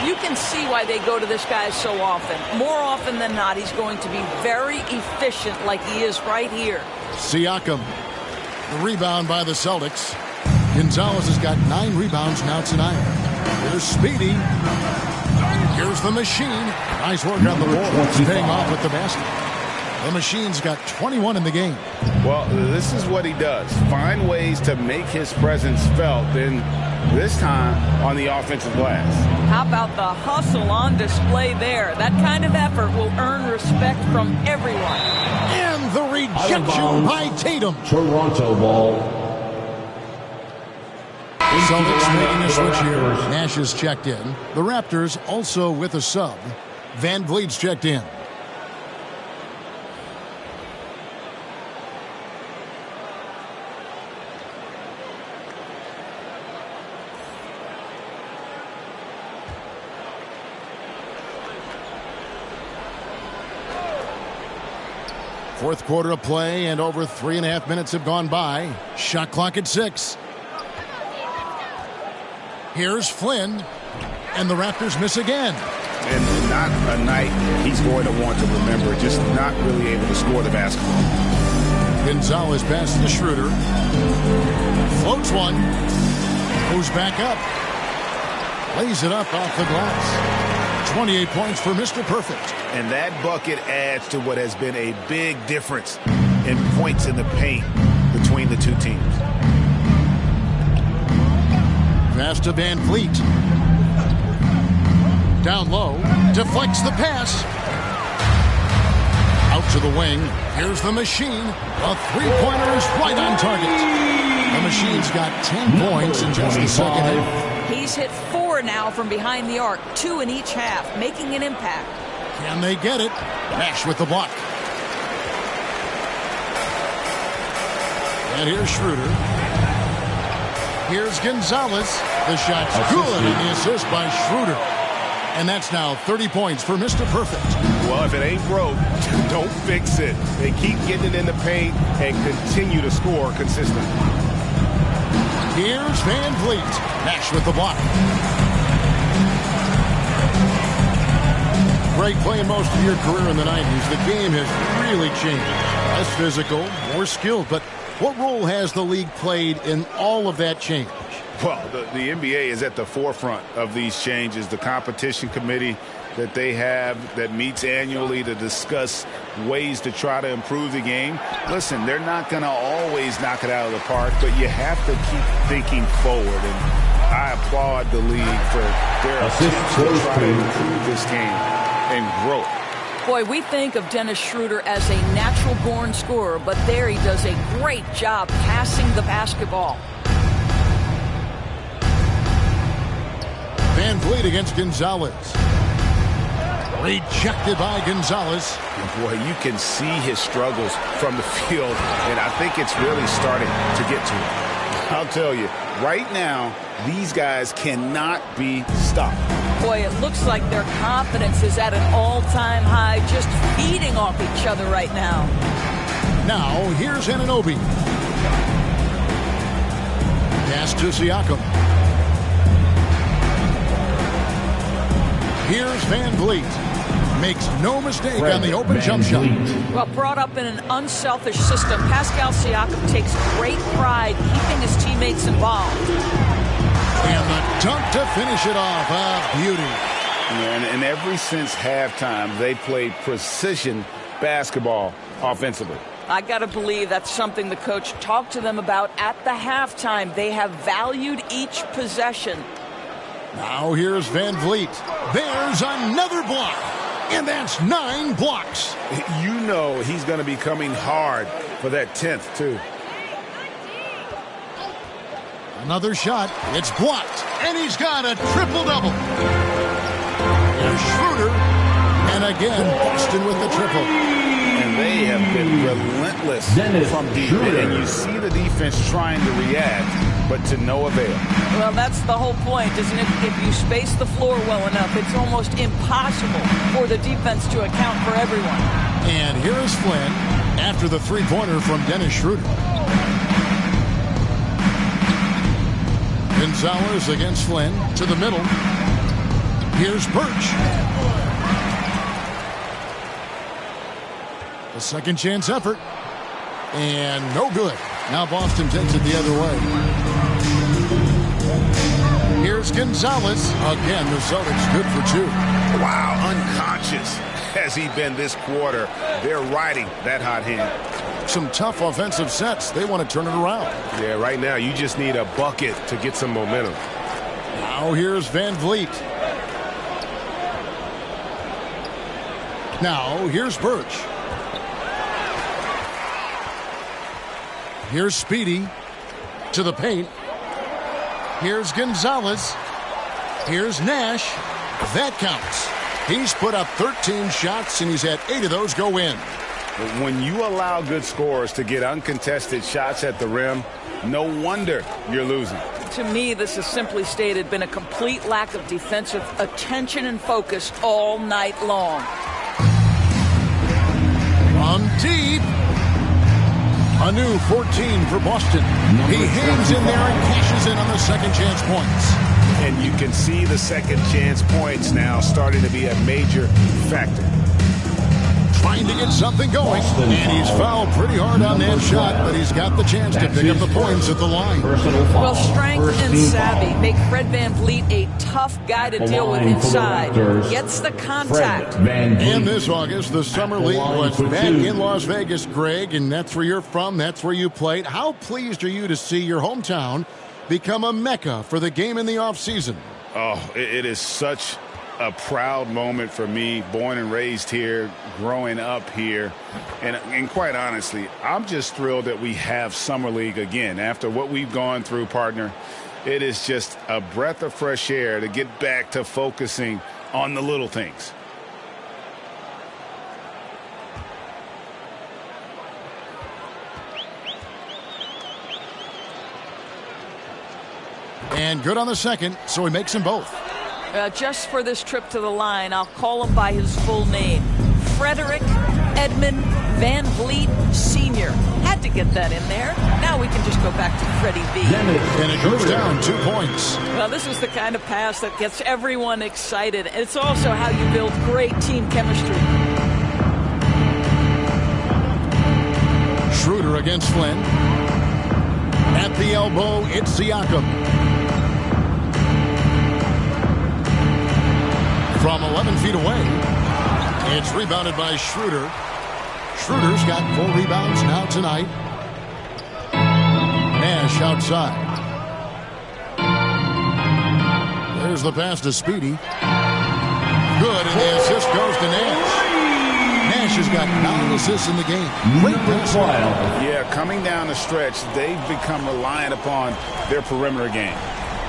You can see why they go to this guy so often. More often than not, he's going to be very efficient like he is right here. Siakam. The rebound by the Celtics. Gonzalez has got 9 rebounds now tonight. Here's Speedy. Here's the Machine. Nice work on the board. Staying off with the basket. The Machine's got 21 in the game. Well, this is what he does. Find ways to make his presence felt, and this time on the offensive glass. How about the hustle on display there? That kind of effort will earn respect from everyone. And the rejection by Tatum. Toronto ball. Celtics making a switch here. Nash is checked in. The Raptors also with a sub. Van Vliet's checked in. Fourth quarter of play, and over 3.5 minutes have gone by. Shot clock at 6. Here's Flynn, and the Raptors miss again. And not a night he's going to want to remember, just not really able to score the basketball. Gonzalez passes to Schroeder. Floats one. Goes back up. Lays it up off the glass. 28 points for Mr. Perfect. And that bucket adds to what has been a big difference in points in the paint between the 2 teams. Pass to Van Vliet. Down low. Deflects the pass. Out to the wing. Here's the Machine. A 3-pointer is right on target. The Machine's got 10 points in just the second half. He's hit 4 now from behind the arc. 2 in each half, making an impact. Can they get it? Nash with the block. And here's Schroeder. Here's Gonzalez. The shot's good, and the assist by Schroeder. And that's now 30 points for Mr. Perfect. Well, if it ain't broke, don't fix it. They keep getting it in the paint and continue to score consistently. Here's Van Vliet. Nash with the block. Greg, playing most of your career in the 90s, the game has really changed. Less physical, more skilled. But what role has the league played in all of that change? Well, the NBA is at the forefront of these changes. The competition committee that they have that meets annually to discuss ways to try to improve the game. Listen, they're not going to always knock it out of the park, but you have to keep thinking forward. And I applaud the league for their attempts to try to improve this game and grow. Boy, we think of Dennis Schroeder as a natural-born scorer, but there he does a great job passing the basketball. Van Vliet against Gonzalez. Rejected by Gonzalez. Boy, you can see his struggles from the field, and I think it's really starting to get to him. I'll tell you, right now, these guys cannot be stopped. Boy, it looks like their confidence is at an all-time high, just feeding off each other right now. Now, here's Anunoby. Pass to Siakam. Here's Van Vliet. Makes no mistake on the open jump shot. Well, brought up in an unselfish system, Pascal Siakam takes great pride keeping his teammates involved. And the dunk to finish it off. A beauty. And ever since halftime, they played precision basketball offensively. I got to believe that's something the coach talked to them about at the halftime. They have valued each possession. Now here's Van Vliet. There's another block. And that's 9 blocks. You know he's going to be coming hard for that 10th, too. Another shot. It's blocked. And he's got a triple-double. Here's Schroeder. And again, Boston with the triple. And they have been relentless from deep. And you see the defense trying to react, but to no avail. Well, that's the whole point, isn't it? If you space the floor well enough, it's almost impossible for the defense to account for everyone. And here is Flynn after the three-pointer from Dennis Schroeder. Gonzalez against Flynn to the middle. Here's Birch. A second chance effort. And no good. Now Boston takes it the other way. Here's Gonzalez. Again, the Celtics good for 2. Wow, unconscious has he been this quarter. They're riding that hot hand. Some tough offensive sets. They want to turn it around. Yeah, right now you just need a bucket to get some momentum. Now here's Van Vliet. Now here's Birch. Here's Speedy to the paint. Here's Gonzalez. Here's Nash. That counts. He's put up 13 shots, and he's had 8 of those go in. When you allow good scorers to get uncontested shots at the rim, no wonder you're losing. To me, this has simply stated been a complete lack of defensive attention and focus all night long. From deep. A new 14 for Boston. He hangs in there and cashes in on the second chance points. And you can see the second chance points now starting to be a major factor. Trying to get something going. And he's fouled pretty hard on that shot, but he's got the chance to pick up the points at the line. Well, strength and savvy make Fred Van Vliet a tough guy to deal with inside. Gets the contact. And this August, the Summer League was back in Las Vegas, Greg, and that's where you're from. That's where you played. How pleased are you to see your hometown become a mecca for the game in the offseason? Oh, it is such a proud moment for me, born and raised here, growing up here. And quite honestly, I'm just thrilled that we have Summer League again. After what we've gone through, partner, it is just a breath of fresh air to get back to focusing on the little things. And good on the second, so he makes them both. Just for this trip to the line, I'll call him by his full name. Frederick Edmund Van Vliet Sr. Had to get that in there. Now we can just go back to Freddie V. And it goes down 2 points. Well, this is the kind of pass that gets everyone excited. It's also how you build great team chemistry. Schroeder against Flynn. At the elbow, it's Siakam. From 11 feet away, it's rebounded by Schroeder. Schroeder's got 4 rebounds now tonight. Nash outside. There's the pass to Speedy. Good, and the assist goes to Nash. Nash has got 9 assists in the game. Great pass. Yeah, coming down the stretch, they've become reliant upon their perimeter game.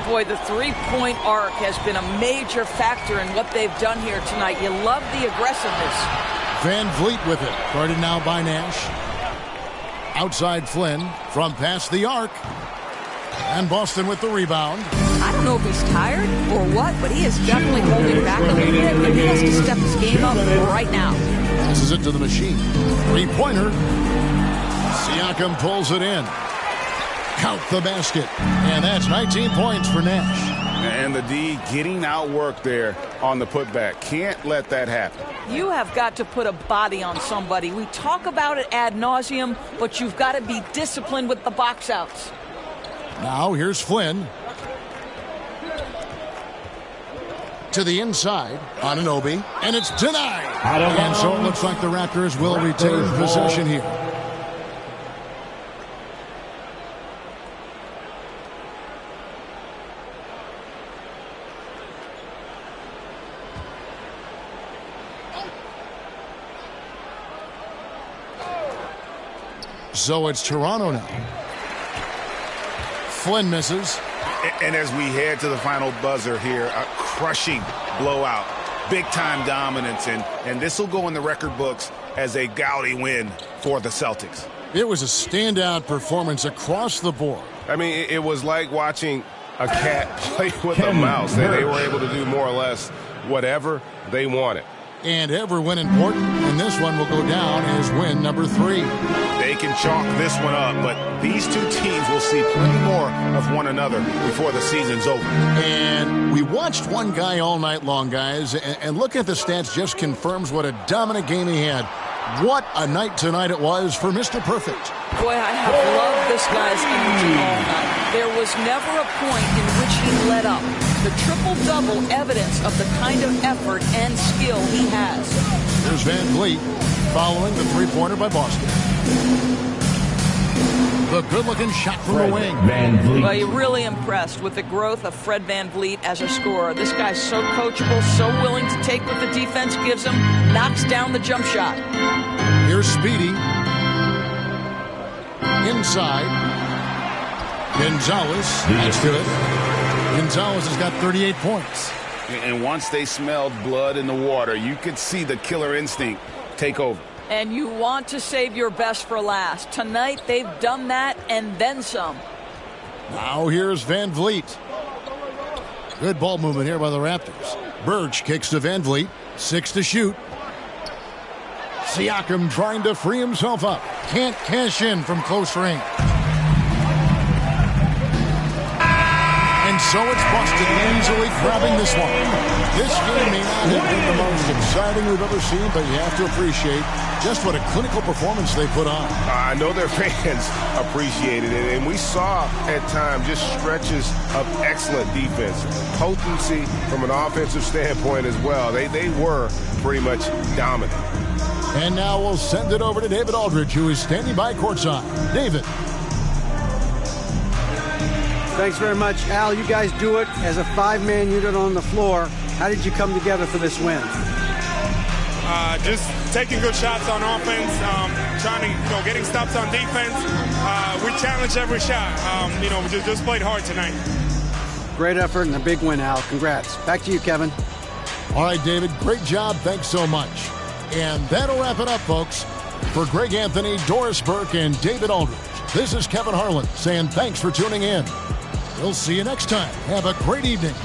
Boy, the three-point arc has been a major factor in what they've done here tonight. You love the aggressiveness. Van Vliet with it. Guarded now by Nash. Outside Flynn from past the arc. And Boston with the rebound. I don't know if he's tired or what, but he is definitely holding back a little bit, and he has to step his game up right now. Passes it to the machine. 3-pointer. Siakam pulls it in. Count the basket. And that's 19 points for Nash. And the D getting outworked there on the putback. Can't let that happen. You have got to put a body on somebody. We talk about it ad nauseum, but you've got to be disciplined with the box outs. Now here's Flynn. To the inside, Anunoby, and it's denied. And so it looks like the Raptors will retain possession here. So it's Toronto now. Flynn misses. And as we head to the final buzzer here, a crushing blowout, big-time dominance, and this will go in the record books as a gaudy win for the Celtics. It was a standout performance across the board. I mean, it was like watching a cat play with a mouse. They were able to do more or less whatever they wanted. And every win important, and this one will go down as win number 3. They can chalk this one up, but these two teams will see plenty more of one another before the season's over. And we watched one guy all night long, guys, and looking at the stats just confirms what a dominant game he had. What a night tonight it was for Mr. Perfect. Boy, I have loved this guy's energy all night. There was never a point in which he let up. The triple-double evidence of the kind of effort and skill he has. Here's Van Vliet following the three-pointer by Boston. The good-looking shot from the wing. Well, you're really impressed with the growth of Fred Van Vliet as a scorer. This guy's so coachable, so willing to take what the defense gives him, knocks down the jump shot. Here's Speedy. Inside. Gonzalez. That's good. Gonzalez has got 38 points. And once they smelled blood in the water, you could see the killer instinct take over. And you want to save your best for last. Tonight, they've done that and then some. Now here's Van Vliet. Good ball movement here by the Raptors. Birch kicks to Van Vliet. 6 to shoot. Siakam trying to free himself up. Can't cash in from close range. And so it's Boston easily grabbing this one. This game may not have been the most exciting we've ever seen, but you have to appreciate just what a clinical performance they put on. I know their fans appreciated it, and we saw at times just stretches of excellent defense. Potency from an offensive standpoint as well. They were pretty much dominant. And now we'll send it over to David Aldridge, who is standing by courtside. David. Thanks very much, Al. You guys do it as a 5-man unit on the floor. How did you come together for this win? Just taking good shots on offense, trying to, getting stops on defense. We challenged every shot. We just played hard tonight. Great effort and a big win, Al. Congrats. Back to you, Kevin. All right, David. Great job. Thanks so much. And that'll wrap it up, folks. For Greg Anthony, Doris Burke, and David Aldridge, this is Kevin Harlan saying thanks for tuning in. We'll see you next time. Have a great evening.